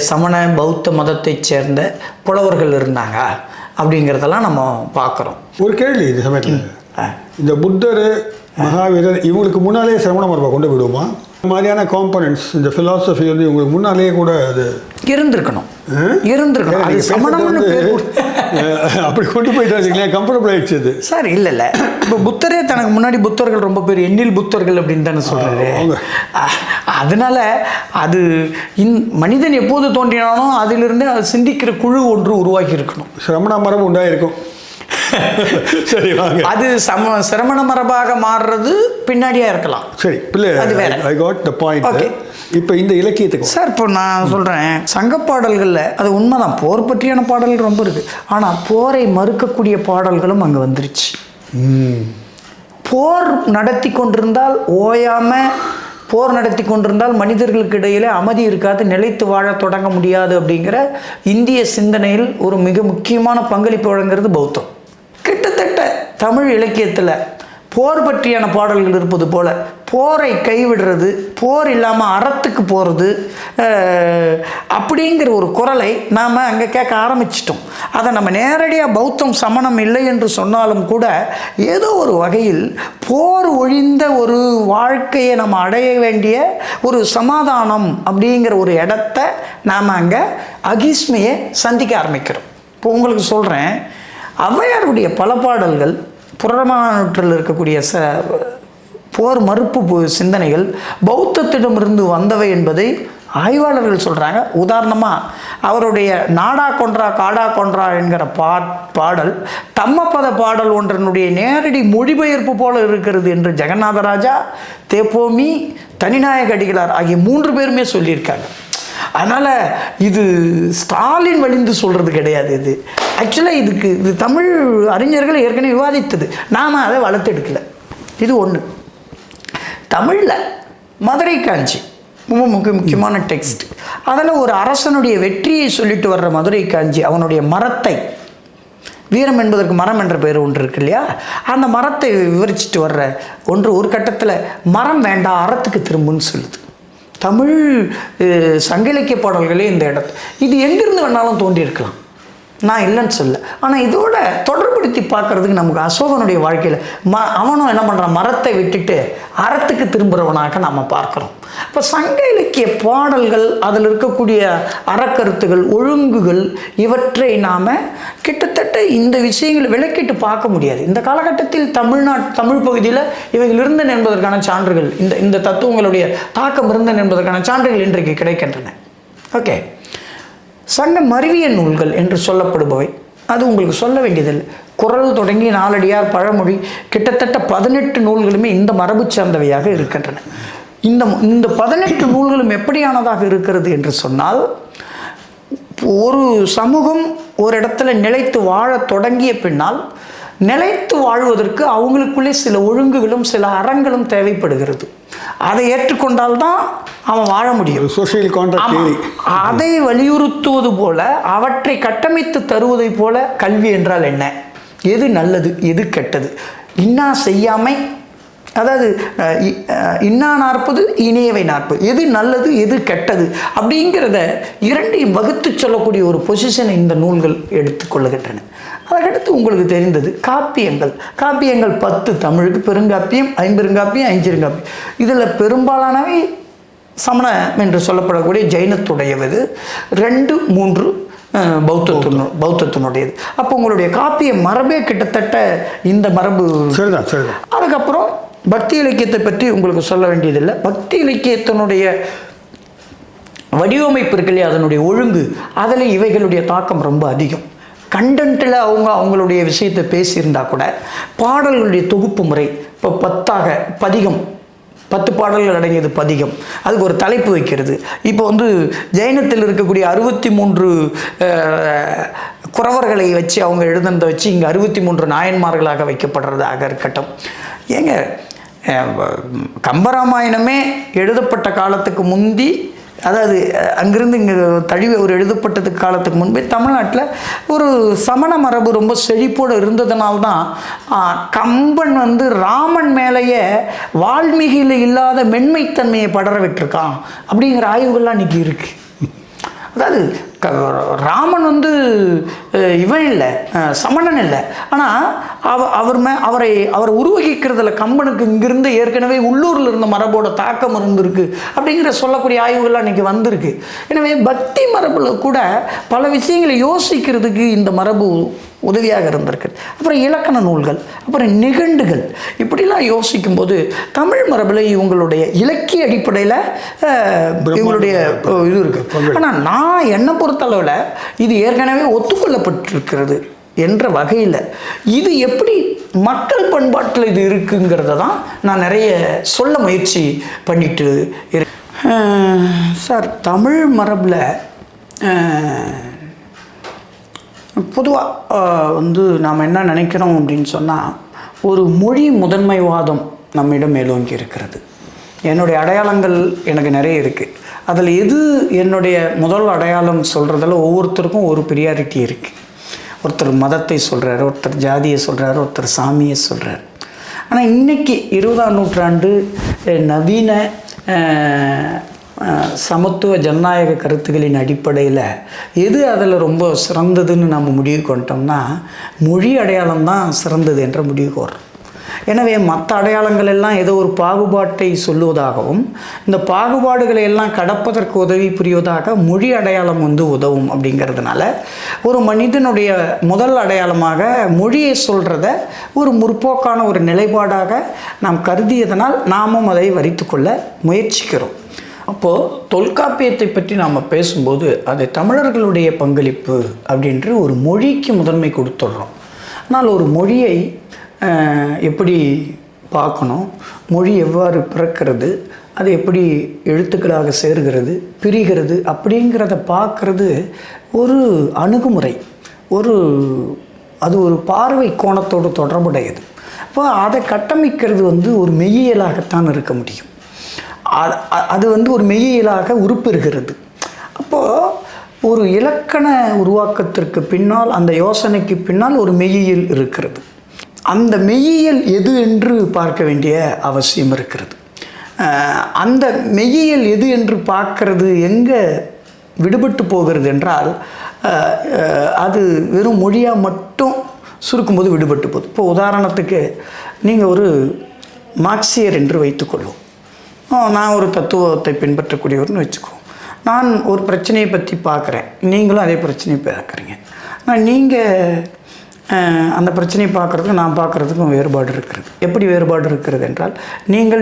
சமண பௌத்த மதத்தைச் சேர்ந்த புலவர்கள் இருந்தாங்க அப்படிங்கிறதெல்லாம் நம்ம பார்க்குறோம். ஒரு கேள்வி இந்த சமயத்தில், இந்த புத்தர், மகாவீரர் இவங்களுக்கு முன்னாலே சிரமண மரபை கொண்டு விடுவோமா? இந்த மாதிரியான காம்பனன்ட்ஸ் இந்த ஃபிலாசபி வந்து உங்களுக்கு முன்னாலேயே கூட அது இருந்திருக்கணும். அது சமணம்னு அப்படி கொண்டு போயிட்டு கம்ஃபர்டபுள் ஆயிடுச்சு அது சார். இல்லை இப்போ புத்தரே தனக்கு முன்னாடி புத்தர்கள் ரொம்ப பேர் எண்ணில் புத்தர்கள் அப்படின்னு தானே சொல்கிறாரு. அதனால அது மனிதன் எப்போது தோன்றினானோ அதிலிருந்து அது சிந்திக்கிற குழு ஒன்று உருவாக்கி இருக்கணும். சிரமண மரபு உண்டாயிருக்கும். சரி வாங்க, அது சிரமண மரபாக மாறுறது பின்னாடியா இருக்கலாம். சரி ஐ காட் தி பாயிண்ட். இப்போ இந்த இலக்கியத்துக்கு சார் இப்போ நான் சொல்கிறேன், சங்க பாடல்களில் அது உண்மைதான், போர் பற்றியான பாடல்கள் ரொம்ப இருக்குது. ஆனால் போரை மறுக்கக்கூடிய பாடல்களும் அங்கே வந்துருச்சு. போர் நடத்தி கொண்டிருந்தால் ஓயாமல் போர் நடத்தி கொண்டிருந்தால் மனிதர்களுக்கு இடையிலே அமைதி இருக்காது, நிலைத்து வாழ தொடங்க முடியாது அப்படிங்கிற இந்திய சிந்தனையில் ஒரு மிக முக்கியமான பங்களிப்பு வழங்குறது பௌத்தம். கிட்டத்தட்ட தமிழ் இலக்கியத்தில் போர் பற்றியான பாடல்கள் இருப்பது போல் போரை கைவிடுறது, போர் இல்லாமல் அறத்துக்கு போகிறது அப்படிங்கிற ஒரு குரலை நாம் அங்கே கேட்க ஆரம்பிச்சிட்டோம். அதை நம்ம நேரடியாக பௌத்தம் சமணம் இல்லை என்று சொன்னாலும் கூட ஏதோ ஒரு வகையில் போர் ஒழிந்த ஒரு வாழ்க்கையை நம்ம அடைய வேண்டிய ஒரு சமாதானம் அப்படிங்கிற ஒரு இடத்த நாம் அங்கே அகிஸ்மையை சந்திக்க ஆரம்பிக்கிறோம். இப்போ உங்களுக்கு சொல்கிறேன், ஔவையாருடைய பல பாடல்கள் புறநானூற்றில் இருக்கக்கூடிய போர் மறுப்பு சிந்தனைகள் பௌத்தத்திடமிருந்து வந்தவை என்பதை ஆய்வாளர்கள் சொல்கிறாங்க. உதாரணமாக அவருடைய நாடா கொன்றா காடா கொன்றா என்கிற பாடல் தம்மப்பத பாடல் ஒன்றனுடைய நேரடி மொழிபெயர்ப்பு போல இருக்கிறது என்று ஜெகநாதராஜா, தேப்போமி, தனிநாயக அடிகளார் ஆகிய 3 பேருமே சொல்லியிருக்காங்க. அதனால் இது ஸ்டாலின் வழிந்து சொல்கிறது கிடையாது. இது ஆக்சுவலாக இது தமிழ் அறிஞர்கள் ஏற்கனவே விவாதித்தது, நாம் அதை வளர்த்தெடுக்கலை. இது ஒன்று. தமிழில் மதுரை காஞ்சி ரொம்ப முக்கியமான டெக்ஸ்ட். அதில் ஒரு அரசனுடைய வெற்றியை சொல்லிட்டு வர்ற மதுரை காஞ்சி அவனுடைய மரத்தை, வீரம் என்பதற்கு மரம் என்ற பெயர் ஒன்று இருக்கு இல்லையா, அந்த மரத்தை விவரிச்சுட்டு வர்ற ஒரு கட்டத்தில் மரம் வேண்டாம் அறத்துக்கு திரும்புன்னு சொல்லுது. தமிழ் சங்க இலக்கிய பாடல்களே இந்த இடத்து இது எங்கிருந்து வேணாலும் தோன்றியிருக்கலாம், நான் இல்லைன்னு சொல்ல. ஆனால் இதோட தொடர்படுத்தி பார்க்குறதுக்கு நமக்கு அசோகனுடைய வாழ்க்கையில் அவனும் என்ன பண்ணுறான், மரத்தை விட்டுட்டு அறத்துக்கு திரும்புகிறவனாக நாம் பார்க்குறோம். இப்போ சங்க இலக்கிய பாடல்கள், அதில் இருக்கக்கூடிய அறக்கருத்துகள், ஒழுங்குகள், இவற்றை நாம் கிட்டத்தட்ட இந்த விஷயங்களை விளக்கிட்டு பார்க்க முடியாது. இந்த காலகட்டத்தில் தமிழ் பகுதியில் இவைகள் இருந்தன என்பதற்கான சான்றுகள், இந்த தத்துவங்களுடைய தாக்கம் இருந்தன என்பதற்கான சான்றுகள் இன்றைக்கு கிடைக்கின்றன. ஓகே, சங்க மருவிய நூல்கள் என்று சொல்லப்படுபவை அது உங்களுக்கு சொல்ல வேண்டியதில்லை. குறள் தொடங்கி நாலடியார், பழமொழி, கிட்டத்தட்ட 18 நூல்களுமே இந்த மரபு சார்ந்தவையாக இருக்கின்றன. இந்த 18 நூல்களும் எப்படியானதாக இருக்கிறது என்று சொன்னால், ஒரு சமூகம் ஒரு இடத்துல நிலைத்து வாழ தொடங்கிய பின்னால் நிலைத்து வாழ்வதற்கு அவங்களுக்குள்ளே சில ஒழுங்குகளும் சில அறங்களும் தேவைப்படுகிறது. அதை ஏற்றுக்கொண்டால்தான் அவன் வாழ முடியும். சோஷியல் கான்ட்ராக்ட் அதை வலியுறுத்துவது போல, அவற்றை கட்டமைத்து தருவதை போல கல்வி என்றால் என்ன, எது நல்லது எது கெட்டது, இன்னா செய்யாமை, அதாவது இன்னா நாற்பது இனியவை 40, எது நல்லது எது கெட்டது அப்படிங்கிறத இரண்டையும் வகுத்து சொல்லக்கூடிய ஒரு பொசிஷனை இந்த நூல்கள் எடுத்துக்கொள்ளுகின்றன. அதற்கடுத்து உங்களுக்கு தெரிந்தது காப்பியங்கள். 10 தமிழுக்கு, பெருங்காப்பியம், ஐம்பெருங்காப்பியம், ஐஞ்சிருங்காப்பியம். இதில் பெரும்பாலானவை சமணம் என்று சொல்லப்படக்கூடிய ஜைனத்துடையவது, 2, 3 பௌத்தத்தினுடையது. அப்போ உங்களுடைய காப்பிய மரபே கிட்டத்தட்ட இந்த மரபு. அதுக்கப்புறம் பக்தி இலக்கியத்தை பற்றி உங்களுக்கு சொல்ல வேண்டியதில்லை. பக்தி இலக்கியத்தினுடைய வடிவமைப்பு இருக்கு இல்லையா, அதனுடைய ஒழுங்கு, அதில் இவைகளுடைய தாக்கம் ரொம்ப அதிகம். கண்டென்ட்டில் அவங்களுடைய விஷயத்தை பேசியிருந்தா கூட பாடல்களுடைய தொகுப்பு முறை, இப்போ 10 பாடல்கள் அடங்கியது பதிகம், அதுக்கு ஒரு தலைப்பு வைக்கிறது. இப்போ ஜைனத்தில் இருக்கக்கூடிய 63 குறவர்களை வச்சு அவங்க எழுதுனதை வச்சு இங்கே 63 நாயன்மார்களாக வைக்கப்படுறதாக இருக்கட்டும். ஏங்க, கம்பராமாயணமே எழுதப்பட்ட காலத்துக்கு முந்தி, அதாவது அங்கிருந்து இங்கே தழுவி ஒரு எழுதப்பட்டதுக்கு காலத்துக்கு முன்பே தமிழ்நாட்டில் ஒரு சமண மரபு ரொம்ப செழிப்போடு இருந்ததுனால்தான் கம்பன் ராமன் மேலேயே வால்மீகியில் இல்லாத மென்மைத்தன்மையை படர விட்டுருக்கான் அப்படிங்கிற ஆய்வுகள்லாம் இன்றைக்கி இருக்குது. அதாவது ராமன் இவன் இல்லை, சமணன் இல்லை. ஆனால் அவரை உருவகிக்கிறதுல கம்பனுக்கு இங்கிருந்து ஏற்கனவே உள்ளூரில் இருந்த மரபோட தாக்கம் இருந்திருக்கு அப்படிங்கிற சொல்லக்கூடிய ஆய்வுகள்லாம் இன்றைக்கி வந்திருக்கு. எனவே பக்தி மரபில் கூட பல விஷயங்களை யோசிக்கிறதுக்கு இந்த மரபு உதவியாக இருந்திருக்கு. அப்புறம் இலக்கண நூல்கள், அப்புறம் நிகண்டுகள், இப்படிலாம் யோசிக்கும்போது தமிழ் மரபில் இவங்களுடைய இலக்கிய அடிப்படையில் இவங்களுடைய இது இருக்குது. ஆனால் நான் என்னை பொறுத்தளவில் இது ஏற்கனவே ஒத்துக்கொள்ளப்பட்டிருக்கிறது என்ற வகையில் இது எப்படி மக்கள் பண்பாட்டில் இது இருக்குங்கிறத தான் நான் நிறைய சொல்ல முயற்சி பண்ணிட்டு சார். தமிழ் மரபில் பொதுவாக நாம் என்ன நினைக்கிறோம் அப்படின்னு சொன்னால், ஒரு மொழி முதன்மைவாதம் நம்மிடம் மேலோங்கி இருக்கிறது. என்னுடைய அடையாளங்கள் எனக்கு நிறைய இருக்குது. அதில் எது என்னுடைய முதல் அடையாளம் சொல்கிறதில் ஒவ்வொருத்தருக்கும் ஒரு ப்ரியாரிட்டி இருக்குது. ஒருத்தர் மதத்தை சொல்கிறார், ஒருத்தர் ஜாதியை சொல்கிறார், ஒருத்தர் சாமியை சொல்கிறார். ஆனால் இன்றைக்கி 20ஆம் நூற்றாண்டு நவீன சமத்துவ ஜனநாயக கருத்துக்களின் அடிப்படையில் எது அதில் ரொம்ப சிறந்ததுன்னு நம்ம முடிவு கொண்டோம்னா மொழி அடையாளம் தான் சிறந்தது என்ற முடிவுக்கு வரும். எனவே மற்ற அடையாளங்கள் எல்லாம் ஏதோ ஒரு பாகுபாட்டை சொல்லுவதாகவும் இந்த பாகுபாடுகளை எல்லாம் கடப்பதற்கு உதவி புரிவதாக மொழி அடையாளம் உதவும். அப்படிங்கிறதுனால ஒரு மனிதனுடைய முதல் அடையாளமாக மொழியை சொல்கிறத ஒரு முற்போக்கான ஒரு நிலைப்பாடாக நாம் கருதியதனால் நாமும் அதை வரித்துக்கொள்ள முயற்சிக்கிறோம். அப்போது தொல்காப்பியத்தை பற்றி நாம் பேசும்போது அது தமிழர்களுடைய பங்களிப்பு அப்படின்ற ஒரு மொழிக்கு முதன்மை கொடுத்துட்றோம். ஆனால் ஒரு மொழியை எப்படி பார்க்கணும், மொழி எவ்வாறு பிறக்கிறது, அது எப்படி எழுத்துக்களாக சேர்கிறது, பிரிகிறது அப்படிங்கிறத பார்க்குறது ஒரு அணுகுமுறை, அது ஒரு பார்வை கோணத்தோடு தொடர்புடையது. அப்போ அதை கட்டமைக்கிறது ஒரு மெய்யியலாகத்தான் இருக்க முடியும். அது ஒரு மெய்யியலாக உருப்பெறுகிறது. அப்போது ஒரு இலக்கண உருவாக்கத்திற்கு பின்னால், அந்த யோசனைக்கு பின்னால் ஒரு மெய்யியல் இருக்கிறது. அந்த மெய்யியல் எது என்று பார்க்க வேண்டிய அவசியம் இருக்கிறது. அந்த மெய்யியல் எது என்று பார்க்கறது எங்கே விடுபட்டு போகிறது என்றால், அது வெறும் மொழியாக மட்டும் சுருக்கும்போது விடுபட்டு போகுது. இப்போ உதாரணத்துக்கு நீங்கள் ஒரு மார்க்சியர் என்று வைத்துக்கொள்வோம். நான் ஒரு தத்துவத்தை பின்பற்றக்கூடியவர்னு வச்சுக்குவோம். நான் ஒரு பிரச்சனையை பற்றி பார்க்குறேன், நீங்களும் அதே பிரச்சனையை பார்க்குறீங்க. ஆனால் நீங்கள் அந்த பிரச்சனையை பார்க்குறதுக்கும் நான் பார்க்குறதுக்கும் வேறுபாடு இருக்கிறது. எப்படி வேறுபாடு இருக்கிறது என்றால்,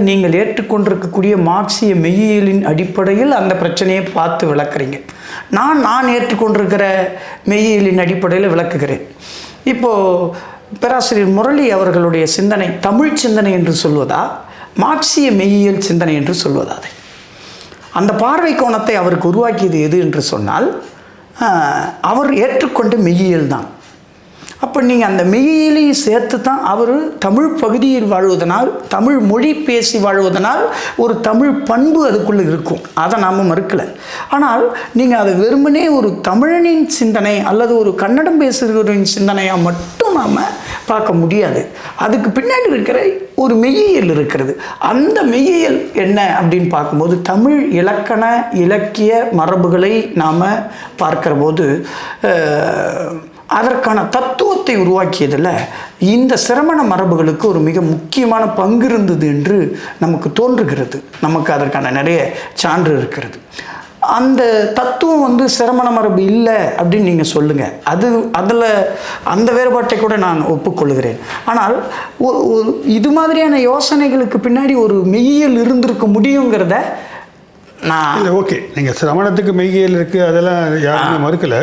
நீங்கள் ஏற்றுக்கொண்டிருக்கக்கூடிய மார்க்சிய மெய்யியலின் அடிப்படையில் அந்த பிரச்சனையை பார்த்து விளக்குறீங்க. நான் ஏற்றுக்கொண்டிருக்கிற மெய்யியலின் அடிப்படையில் விளக்குகிறேன். இப்போது பேராசிரியர் முரளி அவர்களுடைய சிந்தனை தமிழ் சிந்தனை என்று சொல்வதா, மார்க்சிய மெய்யியல் சிந்தனை என்று சொல்வதா? அந்த பார்வை கோணத்தை அவருக்கு உருவாக்கியது எது என்று சொன்னால், அவர் ஏற்றுக்கொண்ட மெய்யியல் தான். அப்போ நீங்கள் அந்த மெய்யியலையும் சேர்த்து தான் அவர் தமிழ் பகுதியில் வாழ்வதனால், தமிழ் மொழி பேசி வாழ்வதனால் ஒரு தமிழ் பண்பு அதுக்குள்ளே இருக்கும். அதை நாம் மறுக்கலை. ஆனால் நீங்கள் அதை வெறுமனே ஒரு தமிழனின் சிந்தனை அல்லது ஒரு கன்னடம் பேசுகிறவரின் சிந்தனையாக மட்டும் நாம் பார்க்க முடியாது. அதுக்கு பின்னாடி இருக்கிற ஒரு மெய்யியல் இருக்கிறது. அந்த மெய்யியல் என்ன அப்படின்னு பார்க்கும்போது, தமிழ் இலக்கண இலக்கிய மரபுகளை நாம் பார்க்கிற போது அதற்கான தத்துவத்தை உருவாக்கியதில் இந்த சிரமண மரபுகளுக்கு ஒரு மிக முக்கியமான பங்கு இருந்தது என்று நமக்கு தோன்றுகிறது. நமக்கு அதற்கான நிறைய சான்று இருக்கிறது. அந்த தத்துவம் சிரமண மரபு இல்லை அப்படின்னு நீங்கள் சொல்லுங்கள், அதில் அந்த வேறுபாட்டை கூட நான் ஒப்புக்கொள்கிறேன். ஆனால் இது மாதிரியான யோசனைகளுக்கு பின்னாடி ஒரு மெய்யியல் இருந்திருக்க முடியுங்கிறத நான் இல்லை. ஓகே, நீங்கள் சிரமணத்துக்கு மெய்யியல் இருக்குது, அதெல்லாம் யாருமே மறுக்கலை.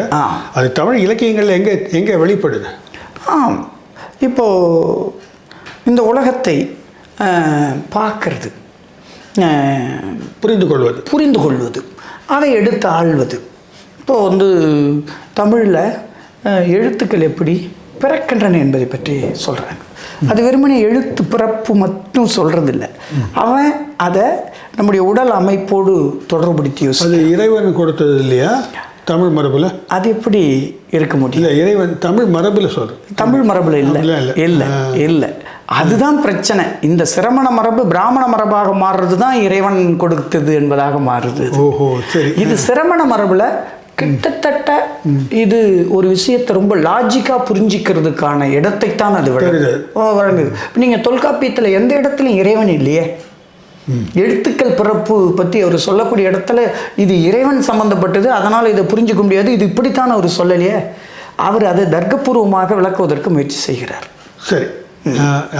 அது தமிழ் இலக்கியங்களில் எங்கே வெளிப்படுது? இப்போது இந்த உலகத்தை பார்க்கறது, புரிந்து கொள்வது, அதை எடுத்து ஆள்வது. இப்போது தமிழில் எழுத்துக்கள் எப்படி பிறக்கின்றன என்பதை பற்றி சொல்கிறாங்க. அது வெறுமனே எழுத்து பிறப்பு மட்டும் சொல்கிறதில்ல, அவன் அதை நம்முடைய உடல் அமைப்போடு தொடர்புபடுத்தி அது இறைவன் கொடுத்தது இல்லையா தமிழ் மரபில்? அது எப்படி இருக்க முடியும்? இல்லை, இறைவன் தமிழ் மரபில் தமிழ் மரபில் இல்லை. அதுதான் பிரச்சனை. இந்த சிரமண மரபு பிராமண மரபாக மாறுறது தான் இறைவன் கொடுத்தது என்பதாக மாறுது. ஓஹோ, சரி. இது சிரமண மரபில் கிட்டத்தட்ட இது ஒரு விஷயத்தை ரொம்ப லாஜிக்காக புரிஞ்சிக்கிறதுக்கான இடத்தைத்தான் அது வழங்குது. நீங்கள் தொல்காப்பியத்தில் எந்த இடத்துலையும் இறைவன் இல்லையே. எழுத்துக்கள் பிறப்பு பற்றி அவர் சொல்லக்கூடிய இடத்துல இது இறைவன் சம்பந்தப்பட்டது, அதனால் இதை புரிஞ்சிக்க முடியாது, இது இப்படித்தான் அவர் சொல்லலையே. அவர் அதை தர்க்கபூர்வமாக விளக்குவதற்கு முயற்சி செய்கிறார். சரி,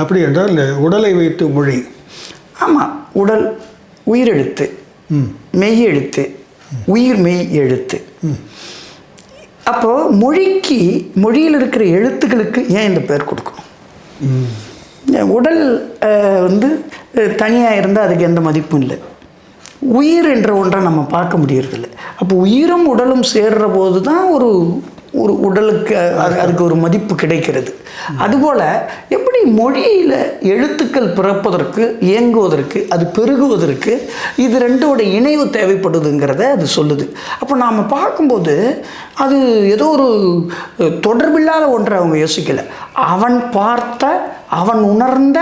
அப்படி என்றால் உடலை வைத்து மொழி. ஆமாம், உடல் உயிரெழுத்து, மெய் எழுத்து, உயிர் மெய் எழுத்து. அப்போது மொழிக்கு, மொழியில் இருக்கிற எழுத்துக்களுக்கு ஏன் இந்த பேர் கொடுக்கணும்? உடல் தனியாக இருந்தால் அதுக்கு எந்த மதிப்பும் இல்லை. உயிர் என்ற ஒன்றை நம்ம பார்க்க முடியறதில்ல. அப்போ உயிரும் உடலும் சேர்ற போது தான் ஒரு ஒரு உடலுக்கு அதுக்கு ஒரு மதிப்பு கிடைக்கிறது. அதுபோல் எப்படி மொழியில் எழுத்துக்கள் பிறப்பதற்கு, இயங்குவதற்கு, அது பெருகுவதற்கு இது ரெண்டோட இணைவு தேவைப்படுதுங்கிறத அது சொல்லுது. அப்போ நாம் பார்க்கும்போது அது ஏதோ ஒரு தொடர்பில்லாத ஒன்றை அவங்க யோசிக்கலை. அவன் பார்த்த, அவன் உணர்ந்த,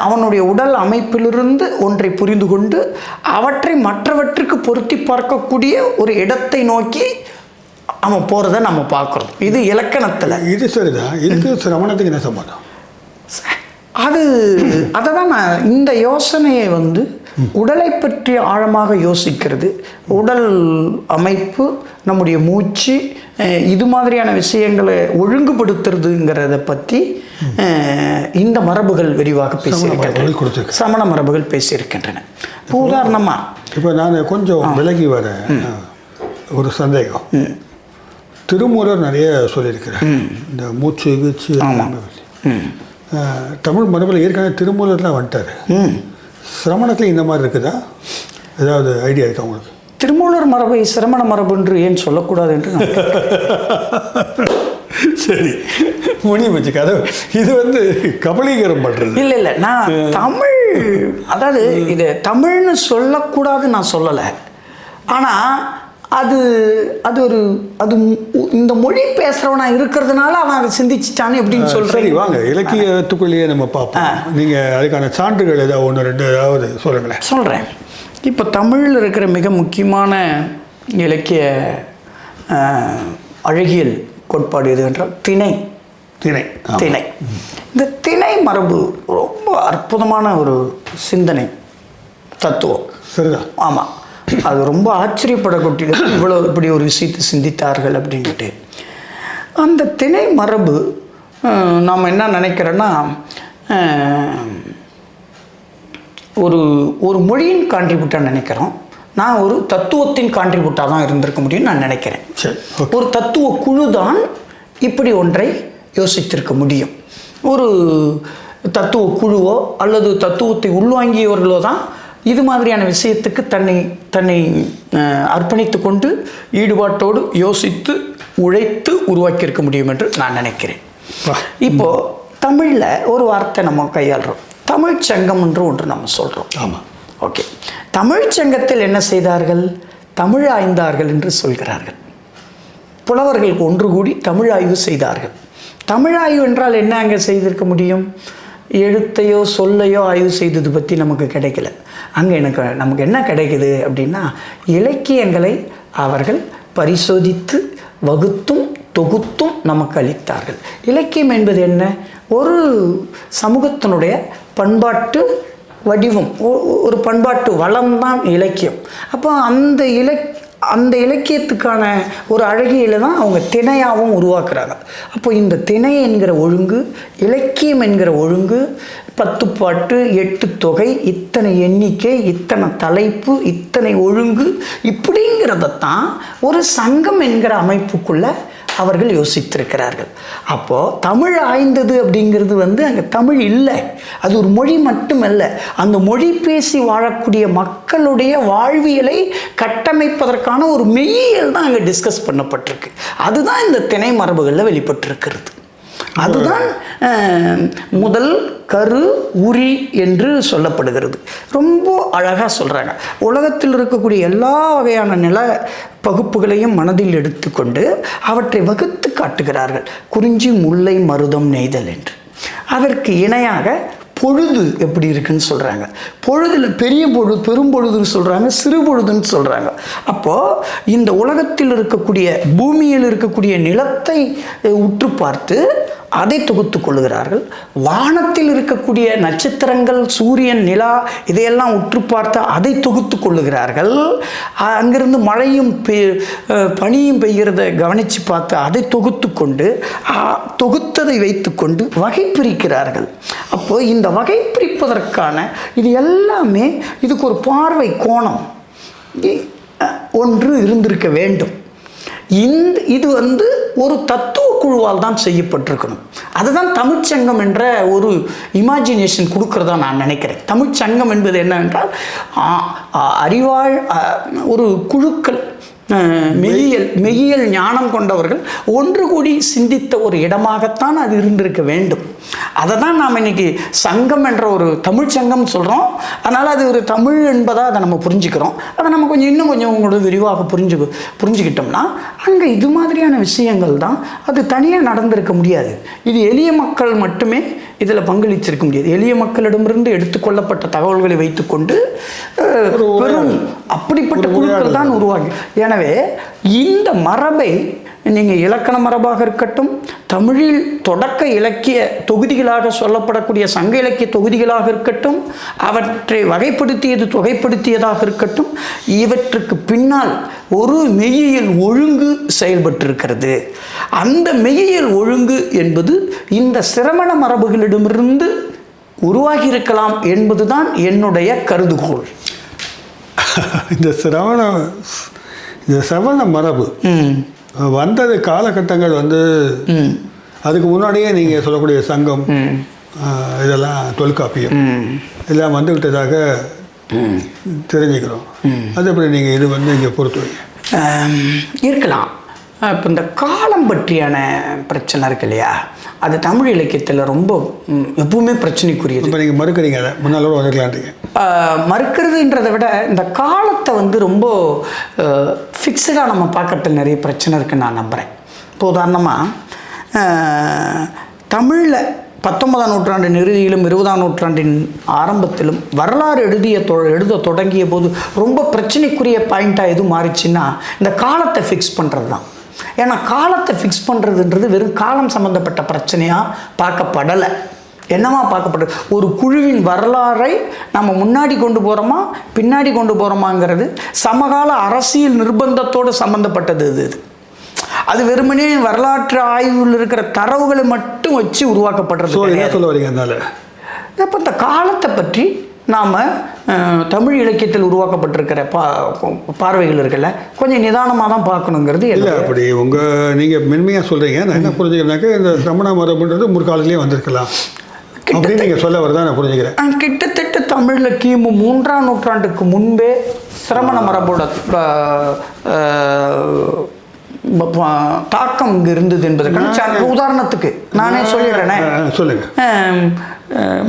அவனுடைய உடல் அமைப்பிலிருந்து ஒன்றை புரிந்து கொண்டு அவற்றை மற்றவற்றுக்கு பொருத்தி பார்க்கக்கூடிய ஒரு இடத்தை நோக்கி அவன் போகிறத நம்ம பார்க்குறோம். இது இலக்கணத்தில். இது சரிதான். இதுக்கு சிரவணத்துக்கு என்ன சம்பந்தம்? அதை தான் நான் இந்த யோசனையை உடலை பற்றி ஆழமாக யோசிக்கிறது, உடல் அமைப்பு, நம்முடைய மூச்சு, இது மாதிரியான விஷயங்களை ஒழுங்குபடுத்துறதுங்கிறத பற்றி இந்த மரபுகள் விரிவாக பேசியிருக்கின்றன. சமண மரபுகள் பேசியிருக்கின்றன. இப்போ உதாரணமாக இப்போ நான் கொஞ்சம் விலகி வர ஒரு சந்தேகம். திருமூலர் நிறைய சொல்லியிருக்கிறார் இந்த மூச்சு கீச்சு. தமிழ் மரபில் ஏற்கனவே திருமூலர்லாம் வந்துட்டார். சிரமணத்தில் இந்த மாதிரி இருக்குதா? ஏதாவது ஐடியா இருக்கா உங்களுக்கு? திருமூலர் மரபை சிரமண மரபு என்று ஏன் சொல்லக்கூடாது என்று சரி, முடிவு வச்சு கதை. இது கபலீகரம் பண்ணுறது இல்லை. நான் தமிழ், அதாவது இது தமிழ்னு சொல்லக்கூடாது நான் சொல்லலை. ஆனால் அது அது ஒரு அது இந்த மொழி பேசுகிறவனா இருக்கிறதுனால அவன் அதை சிந்திச்சிட்டான்னு எப்படின்னு சொல்கிறேன். சரி, வாங்க இலக்கியத்துக்குள்ளேயே நம்ம பார்ப்போம். நீங்கள் அதுக்கான சான்றுகள் ஏதாவது ஒன்று ரெண்டு ஏதாவது சொல்லுங்களேன். சொல்கிறேன். இப்போ தமிழில் இருக்கிற மிக முக்கியமான இலக்கிய அழகியல் கோட்பாடு எது என்றால் திணை. திணை இந்த திணை மரபு ரொம்ப அற்புதமான ஒரு சிந்தனை தத்துவம். சரிதான். ஆமாம், அது ரொம்ப ஆச்சரியப்படக்கூடியது. இவ்வளோ இப்படி ஒரு விஷயத்தை சிந்தித்தார்கள் அப்படின்ட்டு. அந்த திணை மரபு நாம் என்ன நினைக்கிறோன்னா, ஒரு ஒரு மொழியின் கான்ட்ரிபியூட்டாக நினைக்கிறோம். நான் ஒரு தத்துவத்தின் கான்ட்ரிபியூட்டாக தான் இருந்திருக்க முடியும்னு நான் நினைக்கிறேன். ஒரு தத்துவ குழு தான் இப்படி ஒன்றை யோசித்திருக்க முடியும். ஒரு தத்துவ குழுவோ அல்லது தத்துவத்தை உள்வாங்கியவர்களோ தான் இது மாதிரியான விஷயத்துக்கு தன்னை அர்ப்பணித்து கொண்டு ஈடுபாட்டோடு யோசித்து உழைத்து உருவாக்கியிருக்க முடியும் என்று நான் நினைக்கிறேன். இப்போது தமிழில் ஒரு வார்த்தை நம்ம கையாளுறோம், தமிழ்ச்சங்கம் என்று ஒன்று நம்ம சொல்கிறோம். ஆமாம், ஓகே. தமிழ்ச்சங்கத்தில் என்ன செய்தார்கள்? தமிழ் ஆய்ந்தார்கள் என்று சொல்கிறார்கள். புலவர்கள் ஒன்று கூடி தமிழ் ஆய்வு செய்தார்கள். தமிழ் ஆய்வு என்றால் என்ன அங்கே செய்திருக்க முடியும்? எழுத்தையோ சொல்லையோ ஆய்வு செய்தது பற்றி நமக்கு கிடைக்கல. அங்கே நமக்கு என்ன கிடைக்குது அப்படின்னா, இலக்கியங்களை அவர்கள் பரிசோதித்து வகுத்தும் தொகுத்தும் நமக்கு அளித்தார்கள். இலக்கியம் என்பது என்ன? ஒரு சமூகத்தினுடைய பண்பாட்டு வடிவம், ஒரு பண்பாட்டு வளம்தான் இலக்கியம். அப்போ அந்த இலக்கியத்துக்கான ஒரு அழகியலை தான் அவங்க திணையாகவும் உருவாக்குறாங்க. அப்போ இந்த திணை என்கிற ஒழுங்கு, இலக்கியம் என்கிற ஒழுங்கு, 10 பாட்டு 8 தொகை, இத்தனை எண்ணிக்கை, இத்தனை தலைப்பு, இத்தனை ஒழுங்கு, இப்படிங்கிறதான் ஒரு சங்கம் என்கிற அமைப்புக்குள்ள அவர்கள் யோசித்திருக்கிறார்கள். அப்போது தமிழ் ஆய்ந்தது அப்படிங்கிறது அங்கே தமிழ் இல்லை, அது ஒரு மொழி மட்டுமல்ல. அந்த மொழி பேசி வாழக்கூடிய மக்களுடைய வாழ்வியலை கட்டமைப்பதற்கான ஒரு மெய்யியல் தான் அங்கே டிஸ்கஸ் பண்ணப்பட்டிருக்கு. அதுதான் இந்த திணை மரபுகளில் வெளிப்பட்டிருக்கிறது. அதுதான் முதல் கரு உரி என்று சொல்லப்படுகிறது. ரொம்ப அழகாக சொல்கிறாங்க. உலகத்தில் இருக்கக்கூடிய எல்லா வகையான நில பகுப்புகளையும் மனதில் எடுத்துக்கொண்டு அவற்றை வகுத்து காட்டுகிறார்கள். குறிஞ்சி முல்லை மருதம் நெய்தல் என்று. அதற்கு இணையாக பொழுது எப்படி இருக்குன்னு சொல்கிறாங்க. பொழுதில் பெரிய பொழுது, பெரும்பொழுதுன்னு சொல்கிறாங்க, சிறு பொழுதுன்னு சொல்கிறாங்க. அப்போது இந்த உலகத்தில் இருக்கக்கூடிய, பூமியில் இருக்கக்கூடிய நிலத்தை உற்று பார்த்து அதை தொகுத்து கொள்ளுகிறார்கள். வானத்தில் இருக்கக்கூடிய நட்சத்திரங்கள், சூரியன், நிலா இதையெல்லாம் உற்று பார்த்து அதை தொகுத்து கொள்ளுகிறார்கள். அங்கிருந்து மழையும் பனியும் பெய்கிறத கவனித்து பார்த்து அதை தொகுத்து கொண்டு, தொகுத்ததை வைத்துக்கொண்டு வகை பிரிக்கிறார்கள். அப்போ இந்த வகை பிரிப்பதற்கான இது எல்லாமே, இதுக்கு ஒரு பார்வை கோணம் ஒன்று இருந்திருக்க வேண்டும். இது ஒரு தத்துவ குழுவால் தான் செய்யப்பட்டிருக்கணும். அதுதான் தமிழ்ச்சங்கம் என்ற ஒரு இமேஜினேஷன் கொடுக்கறதா நான் நினைக்கிறேன். தமிழ்ச்சங்கம் என்பது என்னவென்றால் அறிவாள் ஒரு குழுக்கள், மெய்யியல் ஞானம் கொண்டவர்கள் ஒன்று கூடி சிந்தித்த ஒரு இடமாகத்தான் அது இருந்திருக்க வேண்டும். அதை தான் நாம் இன்னைக்கு சங்கம் என்ற ஒரு தமிழ் சங்கம் சொல்கிறோம். அதனால் அது ஒரு தமிழ் என்பதாக அதை நம்ம புரிஞ்சுக்கிறோம். அதை நம்ம இன்னும் கொஞ்சம் உங்களோட விரிவாக புரிஞ்சுக்கிட்டோம்னா அங்கே இது மாதிரியான விஷயங்கள் தான். அது தனியாக நடந்திருக்க முடியாது. இது எளிய மக்கள் மட்டுமே இதில் பங்களிச்சிருக்க முடியாது. எளிய மக்களிடமிருந்து எடுத்துக்கொள்ளப்பட்ட தகவல்களை வைத்துக்கொண்டு பெரும் அப்படிப்பட்ட குழுக்கள் தான் உருவாகி. எனவே இந்த மரபை நீங்கள் இலக்கண மரபாக இருக்கட்டும், தமிழில் தொடக்க இலக்கிய தொகுதிகளாக சொல்லப்படக்கூடிய சங்க இலக்கிய தொகுதிகளாக இருக்கட்டும், அவற்றை வகைப்படுத்தியது தொகைப்படுத்தியதாக இருக்கட்டும், இவற்றுக்கு பின்னால் ஒரு மெய்யியல் ஒழுங்கு செயல்பட்டிருக்கிறது. அந்த மெய்யியல் ஒழுங்கு என்பது இந்த சிரமண மரபுகளிடமிருந்து உருவாகி இருக்கலாம் என்பதுதான் என்னுடைய கருதுகோள். இந்த சிரவண மரபு வந்தது காலகட்டங்கள் அதுக்கு முன்னாடியே நீங்கள் சொல்லக்கூடிய சங்கம் இதெல்லாம் தொல்காப்பியம் இதெல்லாம் வந்து விட்டதாக தெரிஞ்சுக்கிறோம். அது எப்படி நீங்கள் இது இங்கே பொறுத்துவீங்க? இருக்கலாம். இப்போ இந்த காலம் பற்றியான பிரச்சனை இருக்கு இல்லையா, அது தமிழ் இலக்கியத்தில் ரொம்ப எப்பவுமே பிரச்சனைக்குரியது. இப்போ நீங்கள் மறுக்கிறீங்க, அதை முன்னாலோட வந்துக்கலான்றீங்க. மறுக்கிறதுன்றதை விட இந்த காலத்தை ரொம்ப ஃபிக்ஸடாக நம்ம பார்க்கறதுல நிறைய பிரச்சனை இருக்குன்னு நான் நம்புகிறேன். இப்போ உதாரணமாக தமிழில் 19ஆம் நூற்றாண்டு இறுதியிலும் 20ஆம் நூற்றாண்டின் ஆரம்பத்திலும் வரலாறு எழுத தொடங்கிய போது ரொம்ப பிரச்சனைக்குரிய பாயிண்ட்டாக எதுவும் மாறிச்சுன்னா இந்த காலத்தை ஃபிக்ஸ் பண்ணுறது தான். ஏன்னா காலத்தை ஃபிக்ஸ் பண்ணுறதுன்றது வெறும் காலம் சம்மந்தப்பட்ட பிரச்சனையாக பார்க்கப்படலை. என்னமா பார்க்கப்படுது, ஒரு குழுவின் வரலாறை நம்ம முன்னாடி கொண்டு போகிறோமா பின்னாடி கொண்டு போகிறோமாங்கிறது சமகால அரசியல் நிர்பந்தத்தோடு சம்மந்தப்பட்டது. அது வெறுமனே வரலாற்று ஆய்வில் இருக்கிற தரவுகளை மட்டும் வச்சு உருவாக்கப்படுறது. சொல்ல வரீங்க அதனால இப்போ இந்த காலத்தை பற்றி நாம் தமிழ் இலக்கியத்தில் உருவாக்கப்பட்டிருக்கிற பார்வைகள் இருக்குல்ல, கொஞ்சம் நிதானமாக தான் பார்க்கணுங்கிறது. இல்லை அப்படி நீங்கள் மென்மையாக சொல்கிறீங்க. நான் என்ன புரிஞ்சுக்கிறேன்னாக்கா, இந்த சிரமண மரபுன்றது முற்காலத்திலேயே வந்திருக்கலாம் அப்படின்னு நீங்கள் சொல்ல வரதான் நான் புரிஞ்சுக்கிறேன். கிட்டத்தட்ட தமிழில் கிமு 3ஆம் நூற்றாண்டுக்கு முன்பே சிரமண மரபோட தாக்கம் இங்கே இருந்தது என்பதற்கான உதாரணத்துக்கு நானே சொல்லிடுறேனே. சொல்லுங்க.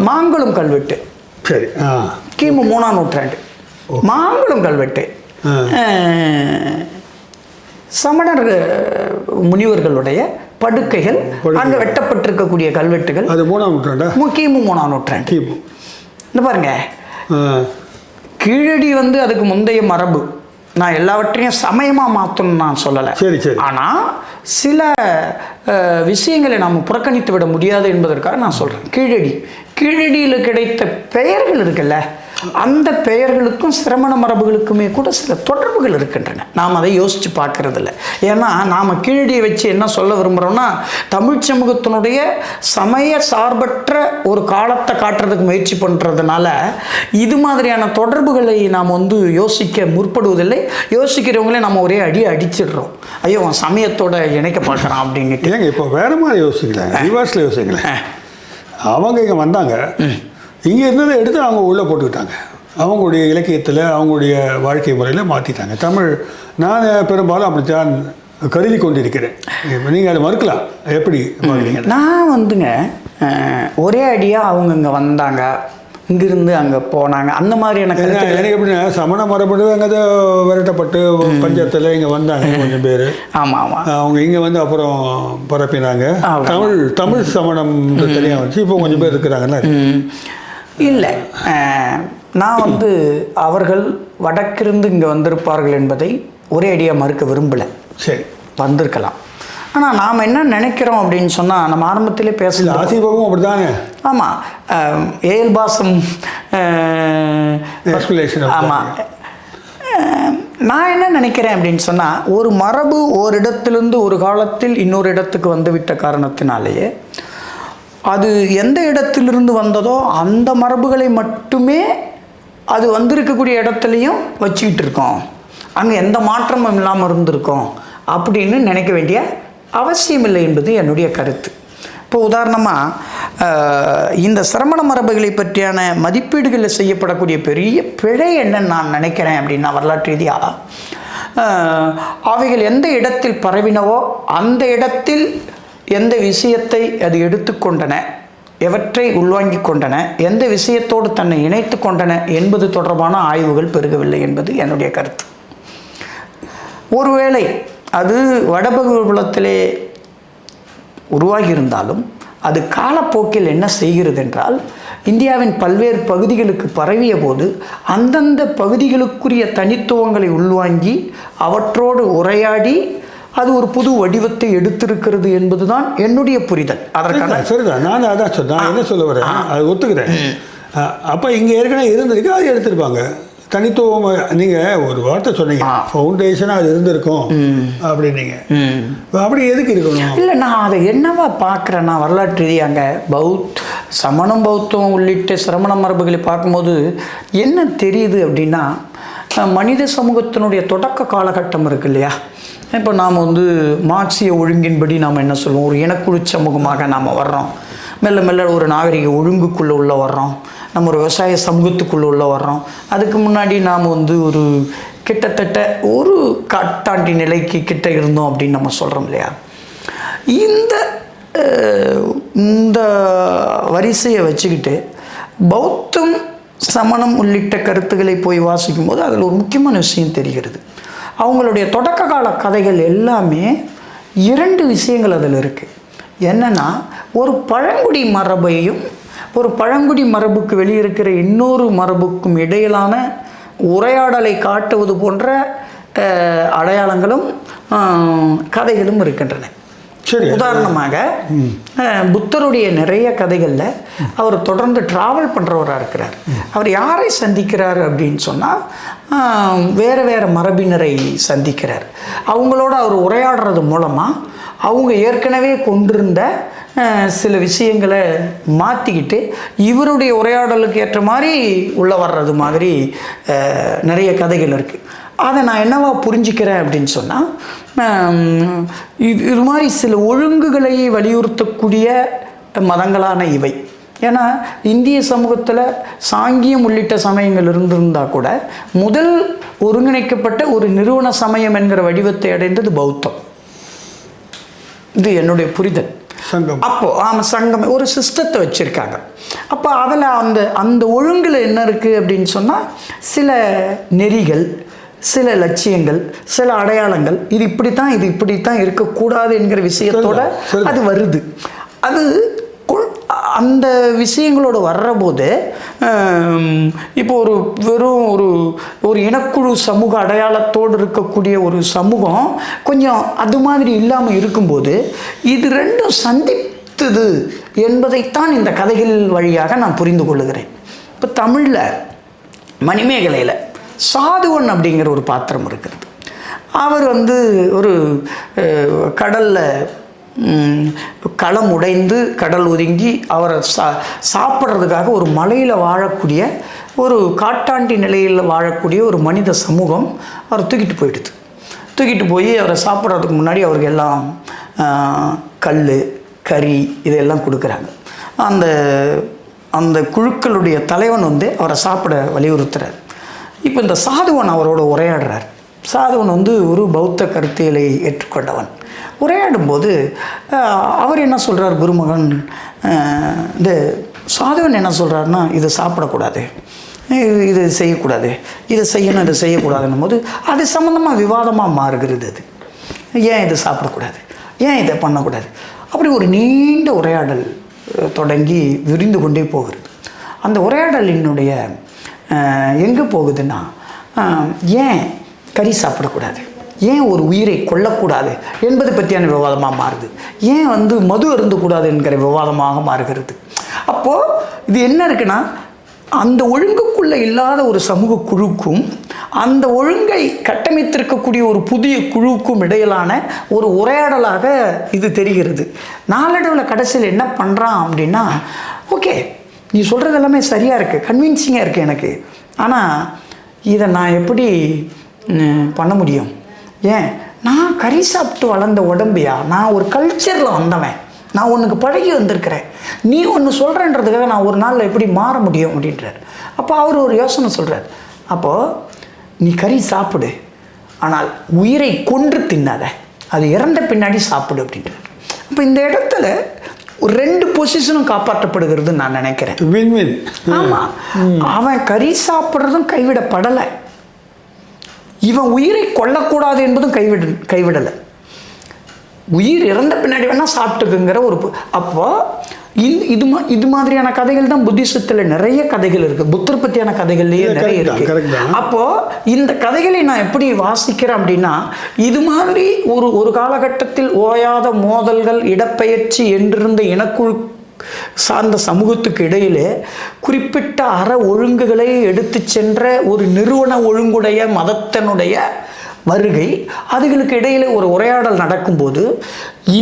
மாங்குளம் கல்வெட்டு, சரி, கிமு 3ஆம் நூற்றாண்டு மாங்குளம் கல்வெட்டு, சமணர் முனிவர்களுடைய படுக்கைகள் அங்கே வெட்டப்பட்டிருக்கக்கூடிய கல்வெட்டுகள். அது 3ஆம் நூற்றாண்டா? கிமு 3ஆம் நூற்றாண்டு. இந்த பாருங்க, கீழடி அதுக்கு முந்தைய மரபு. நான் எல்லாவற்றையும் சமயமாக மாற்றணும்னு நான் சொல்லலை. சரி சரி. ஆனால் சில விஷயங்களை நாம் புறக்கணித்து விட முடியாது என்பதற்காக நான் சொல்கிறேன். கீழடியில் கிடைத்த பெயர்கள் இருக்குல்ல, அந்த பெயர்களுக்கும் சிரமண மரபுகளுக்குமே கூட சில தொடர்புகள் இருக்கின்றன. நாம் அதை யோசித்து பார்க்கறதில்ல. ஏன்னா நாம் கீழடியை வச்சு என்ன சொல்ல விரும்புகிறோம்னா, தமிழ் சமூகத்தினுடைய சமய சார்பற்ற ஒரு காலத்தை காட்டுறதுக்கு முயற்சி பண்ணுறதுனால இது மாதிரியான தொடர்புகளை நாம் யோசிக்க முற்படுவதில்லை. யோசிக்கிறவங்களே நம்ம ஒரே அடிச்சிடுறோம். ஐயோ சமயத்தோட இணைக்க பார்க்குறான் அப்படின்ட்டு. ஏங்க இப்போ வேற மாதிரி யோசிக்கல, ரிவர்ஸில் யோசிக்கல. அவங்க இங்கே வந்தாங்க, இங்கே இருந்ததை எடுத்து அவங்க உள்ளே போட்டுக்கிட்டாங்க. அவங்களுடைய இலக்கியத்தில் அவங்களுடைய வாழ்க்கை முறையில் மாற்றிட்டாங்க. தமிழ் நான் பெரும்பாலும் அப்படித்தான் கருதி கொண்டிருக்கிறேன். இப்போ நீங்கள் அதை மறுக்கலாம். எப்படி பார்க்குறீங்க? நான் ஒரே அடியாக அவங்க இங்கே வந்தாங்க, இங்கிருந்து அங்கே போனாங்க அந்த மாதிரியான கருத்துக்கள். எனக்கு எப்படின்னா சமண மரபு அங்கே விரட்டப்பட்டு பஞ்சத்தில் இங்கே வந்தாங்க கொஞ்சம் பேர். ஆமாம் ஆமாம். அவங்க இங்கே வந்து அப்புறம் பரப்பினாங்க. தமிழ் சமணம் தனியாக வந்துச்சு. இப்போ கொஞ்சம் பேர் இருக்கிறாங்கல்ல. இல்லை, நான் வந்து அவர்கள் வடக்கிருந்து இங்கே வந்திருப்பார்கள் என்பதை ஒரே அடியாக மறுக்க விரும்பலை. சரி, வந்திருக்கலாம். ஆனால் நாம் என்ன நினைக்கிறோம் அப்படின்னு சொன்னால், நம்ம ஆரம்பத்திலே பேசல, ஆசிபகம் அப்படி தானே. ஆமாம், ஏல்பாசம் எக்ஸ்பிளேஷன். ஆமாம். நான் என்ன நினைக்கிறேன் அப்படின்னு சொன்னால், ஒரு மரபு ஒரு இடத்திலிருந்து ஒரு காலத்தில் இன்னொரு இடத்துக்கு வந்துவிட்ட காரணத்தினாலேயே அது எந்த இடத்திலிருந்து வந்ததோ அந்த மரபுகளை மட்டுமே அது வந்திருக்கக்கூடிய இடத்துலையும் வச்சுக்கிட்டு இருக்கோம், அங்கே எந்த மாற்றமும் இல்லாமல் இருந்திருக்கோம் அப்படின்னு நினைக்க வேண்டிய அவசியமில்லை என்பது என்னுடைய கருத்து. இப்போ உதாரணமாக இந்த சிரமண மரபுகளை பற்றியான மதிப்பீடுகளில் செய்யப்படக்கூடிய பெரிய பிழை என்னன்னு நான் நினைக்கிறேன் அப்படின்னா, வரலாற்று ரீதியாக அவைகள் எந்த இடத்தில் பரவினவோ அந்த இடத்தில் எந்த விஷயத்தை அது எடுத்துக்கொண்டன, எவற்றை உள்வாங்கி கொண்டன, எந்த விஷயத்தோடு தன்னை இணைத்து கொண்டன என்பது தொடர்பான ஆய்வுகள் பெருகவில்லை என்பது என்னுடைய கருத்து. ஒருவேளை அது வடபகுலத்திலே உருவாகியிருந்தாலும் அது காலப்போக்கில் என்ன செய்கிறது என்றால், இந்தியாவின் பல்வேறு பகுதிகளுக்கு பரவிய போது அந்தந்த பகுதிகளுக்குரிய தனித்துவங்களை உள்வாங்கி அவற்றோடு உரையாடி அது ஒரு புது வடிவத்தை எடுத்திருக்கிறது என்பதுதான் என்னுடைய புரிதல். அதற்கான சரிதான், நான் அதான் சொன்னேன். என்ன சொல்ல வரேன், அது ஒத்துக்கிறேன். அப்போ இங்கே ஏற்கனவே இருந்திருக்கு, அது எடுத்திருப்பாங்க. தனித்துவம் நீங்கள் ஒரு வார்த்தை சொன்னீங்க, ஃபவுண்டேஷனாக அது இருந்திருக்கும் அப்படின்னீங்க. அப்படி எதுக்கு இருக்கணும்? இல்லை, நான் அதை என்னவா பார்க்குறேன்னா, வரலாற்று ரீதியாங்க சமணம் பௌத்தம் உள்ளிட்ட சிரமண மரபுகளை பார்க்கும்போது என்ன தெரியுது அப்படின்னா, மனித சமூகத்தினுடைய தொடக்க காலகட்டம் இருக்கு இல்லையா. இப்போ நாம் வந்து மார்க்சிய ஒழுங்கின்படி நாம் என்ன சொல்லுவோம், ஒரு இனக்குழு சமூகமாக நாம் வர்றோம். மெல்ல மெல்ல ஒரு நாகரிக ஒழுங்குக்குள்ளே உள்ள வர்றோம், நம்ம ஒரு விவசாய சமூகத்துக்குள்ளே உள்ள வர்றோம். அதுக்கு முன்னாடி நாம் வந்து ஒரு கிட்டத்தட்ட ஒரு காட்டாண்டி நிலைக்கு கிட்ட இருந்தோம் அப்படின்னு நம்ம சொல்கிறோம் இல்லையா. இந்த வரிசையை வச்சுக்கிட்டு பௌத்தம் சமணம் உள்ளிட்ட கருத்துக்களை போய் வாசிக்கும் போது அதில் ஒரு முக்கியமான விஷயம் தெரிகிறது. அவங்களுடைய தொடக்க கால கதைகள் எல்லாமே 2 விஷயங்கள் அதில் இருக்குது. என்னென்னா, ஒரு பழங்குடி மரபையும் ஒரு பழங்குடி மரபுக்கு வெளியிருக்கிற இன்னொரு மரபுக்கும் இடையிலான உரையாடலை காட்டுவது போன்ற அடையாளங்களும் கதைகளும் இருக்கின்றன. உதாரணமாக புத்தருடைய நிறைய கதைகளில் அவர் தொடர்ந்து டிராவல் பண்ணுறவராக இருக்கிறார். அவர் யாரை சந்திக்கிறார் அப்படின்னு சொன்னால், வேறு வேறு மரபினரை சந்திக்கிறார். அவங்களோட அவர் உரையாடுறது மூலமாக அவங்க ஏற்கனவே கொண்டிருந்த சில விஷயங்களை மாற்றிக்கிட்டு இவருடைய உரையாடலுக்கு ஏற்ற மாதிரி உள்ளே வர்றது மாதிரி நிறைய கதைகள் இருக்குது. அதை நான் என்னவா புரிஞ்சுக்கிறேன் அப்படின்னு சொன்னால், இது மாதிரி சில ஒழுங்குகளை வலியுறுத்தக்கூடிய மதங்களான இவை. ஏன்னா இந்திய சமூகத்தில் சாங்கியம் உள்ளிட்ட சமயங்கள் இருந்திருந்தால் கூட முதல் ஒருங்கிணைக்கப்பட்ட ஒரு நிறுவன சமயம் என்கிற வடிவத்தை அடைந்தது பௌத்தம். இது என்னுடைய புரிதல். அப்போது சங்கம் ஒரு சிஸ்டத்தை வச்சுருக்காங்க. அப்போ அதில் அந்த ஒழுங்கில் என்ன இருக்குது அப்படின்னு சொன்னால், சில நெறிகள், சில லட்சியங்கள், சில அடையாளங்கள், இது இப்படித்தான் இருக்கக்கூடாது என்கிற விஷயத்தோட அது வருது. அது அந்த விஷயங்களோடு வர்றபோது இப்போ வெறும் ஒரு இனக்குழு சமூக அடையாளத்தோடு இருக்கக்கூடிய ஒரு சமூகம் கொஞ்சம் அது மாதிரி இல்லாமல் இருக்கும்போது இது ரெண்டும் சந்தித்தது என்பதைத்தான் இந்த கதைகள் வழியாக நான் புரிந்து கொள்ளுகிறேன். இப்போ தமிழில் மணிமேகலையில் சாதுவன் அப்படிங்கிற ஒரு பாத்திரம் இருக்கிறது. அவர் ஒரு கடலில் களம் உடைந்து கடல் ஒதுங்கி அவரை சாப்பிட்றதுக்காக ஒரு மலையில் வாழக்கூடிய ஒரு காட்டாண்டி நிலையில் வாழக்கூடிய ஒரு மனித சமூகம் அவரை தூக்கிட்டு போய் அவரை சாப்பிட்றதுக்கு முன்னாடி அவருக்கு எல்லாம் கல் கறி இதெல்லாம் கொடுக்குறாங்க. அந்த குழுக்களுடைய தலைவன் அவரை சாப்பிட வலியுறுத்துறார். இப்போ இந்த சாதுவன் அவரோட உரையாடுறார். சாதுவன் ஒரு பௌத்த கருத்தியலை ஏற்றுக்கொண்டவன். உரையாடும்போது அவர் என்ன சொல்கிறார், குருமகன் இந்த சாதவன் என்ன சொல்கிறாருன்னா இதை சாப்பிடக்கூடாது, இது செய்யக்கூடாது, இதை செய்யணும், இதை செய்யக்கூடாதுன்னும் போது அது சம்மந்தமாக விவாதமாக மாறுகிறது. அது ஏன் இதை சாப்பிடக்கூடாது, ஏன் இதை பண்ணக்கூடாது, அப்படி ஒரு நீண்ட உரையாடல் தொடங்கி விரிந்து கொண்டே போகிறது. அந்த உரையாடலினுடைய எங்கே போகுதுன்னா, ஏன் கறி சாப்பிடக்கூடாது, ஏன் ஒரு உயிரை கொல்லக்கூடாது என்பது பற்றியான விவாதமாக மாறுது, ஏன் மது அருந்தக்கூடாது என்கிற விவாதமாக மாறுகிறது. அப்போது இது என்ன இருக்குன்னா, அந்த ஒழுங்குக்குள்ளே இல்லாத ஒரு சமூக குழுக்கும் அந்த ஒழுங்கை கட்டமைத்திருக்கக்கூடிய ஒரு புதிய குழுவுக்கும் இடையிலான ஒரு உரையாடலாக இது தெரிகிறது. நாளடைவில் கடைசியில் என்ன பண்ணுறான் அப்படின்னா, ஓகே நீ சொல்கிறது எல்லாமே சரியாக இருக்குது, கன்வின்சிங்காக இருக்குது எனக்கு, ஆனால் இதை நான் எப்படி பண்ண முடியும்? ஏன், நான் கறி சாப்பிட்டு வளர்ந்த உடம்பியா, நான் ஒரு கல்ச்சரில் வந்தவன், நான் உனக்கு பழகி வந்திருக்கிறேன், நீ ஒன்று சொல்கிறன்றதுக்காக நான் ஒரு நாளில் எப்படி மாற முடியும் அப்படின்றார். அப்போ அவர் ஒரு யோசனை சொல்கிறார், அப்போது நீ கறி சாப்பிடு, ஆனால் உயிரை கொன்று தின்னாத, அது இறந்த பின்னாடி சாப்பிடு அப்படின்றார். அப்போ இந்த இடத்துல ஒரு 2 பொசிஷனும் காப்பாற்றப்படுகிறதுன்னு நான் நினைக்கிறேன். வின்-வின். ஆமாம், அவன் கறி சாப்பிட்றதும் கைவிடப்படலை, இவன் உயிரை கொல்லக்கூடாது என்பதும் கைவிடலை. உயிர் இறந்த பின்னாடி வேணால் சாப்பிட்டுக்குங்கிற ஒரு அப்போது இது மாதிரியான கதைகள் தான் புத்திசத்தில் நிறைய கதைகள் இருக்குது, புத்தர் பற்றியான கதைகள்லேயே நிறைய இருக்குது. அப்போது இந்த கதைகளை நான் எப்படி வாசிக்கிறேன் அப்படின்னா, இது மாதிரி ஒரு காலகட்டத்தில் ஓயாத மோதல்கள், இடப்பெயர்ச்சி என்றிருந்த இனக்குழு சார்ந்த சமூகத்துக்கு இடையிலே குறிப்பிட்ட அற ஒழுங்குகளை எடுத்து சென்ற ஒரு நிறுவன ஒழுங்குடைய மதத்தினுடைய வருகை, அதுகளுக்கு இடையிலே ஒரு உரையாடல் நடக்கும்போது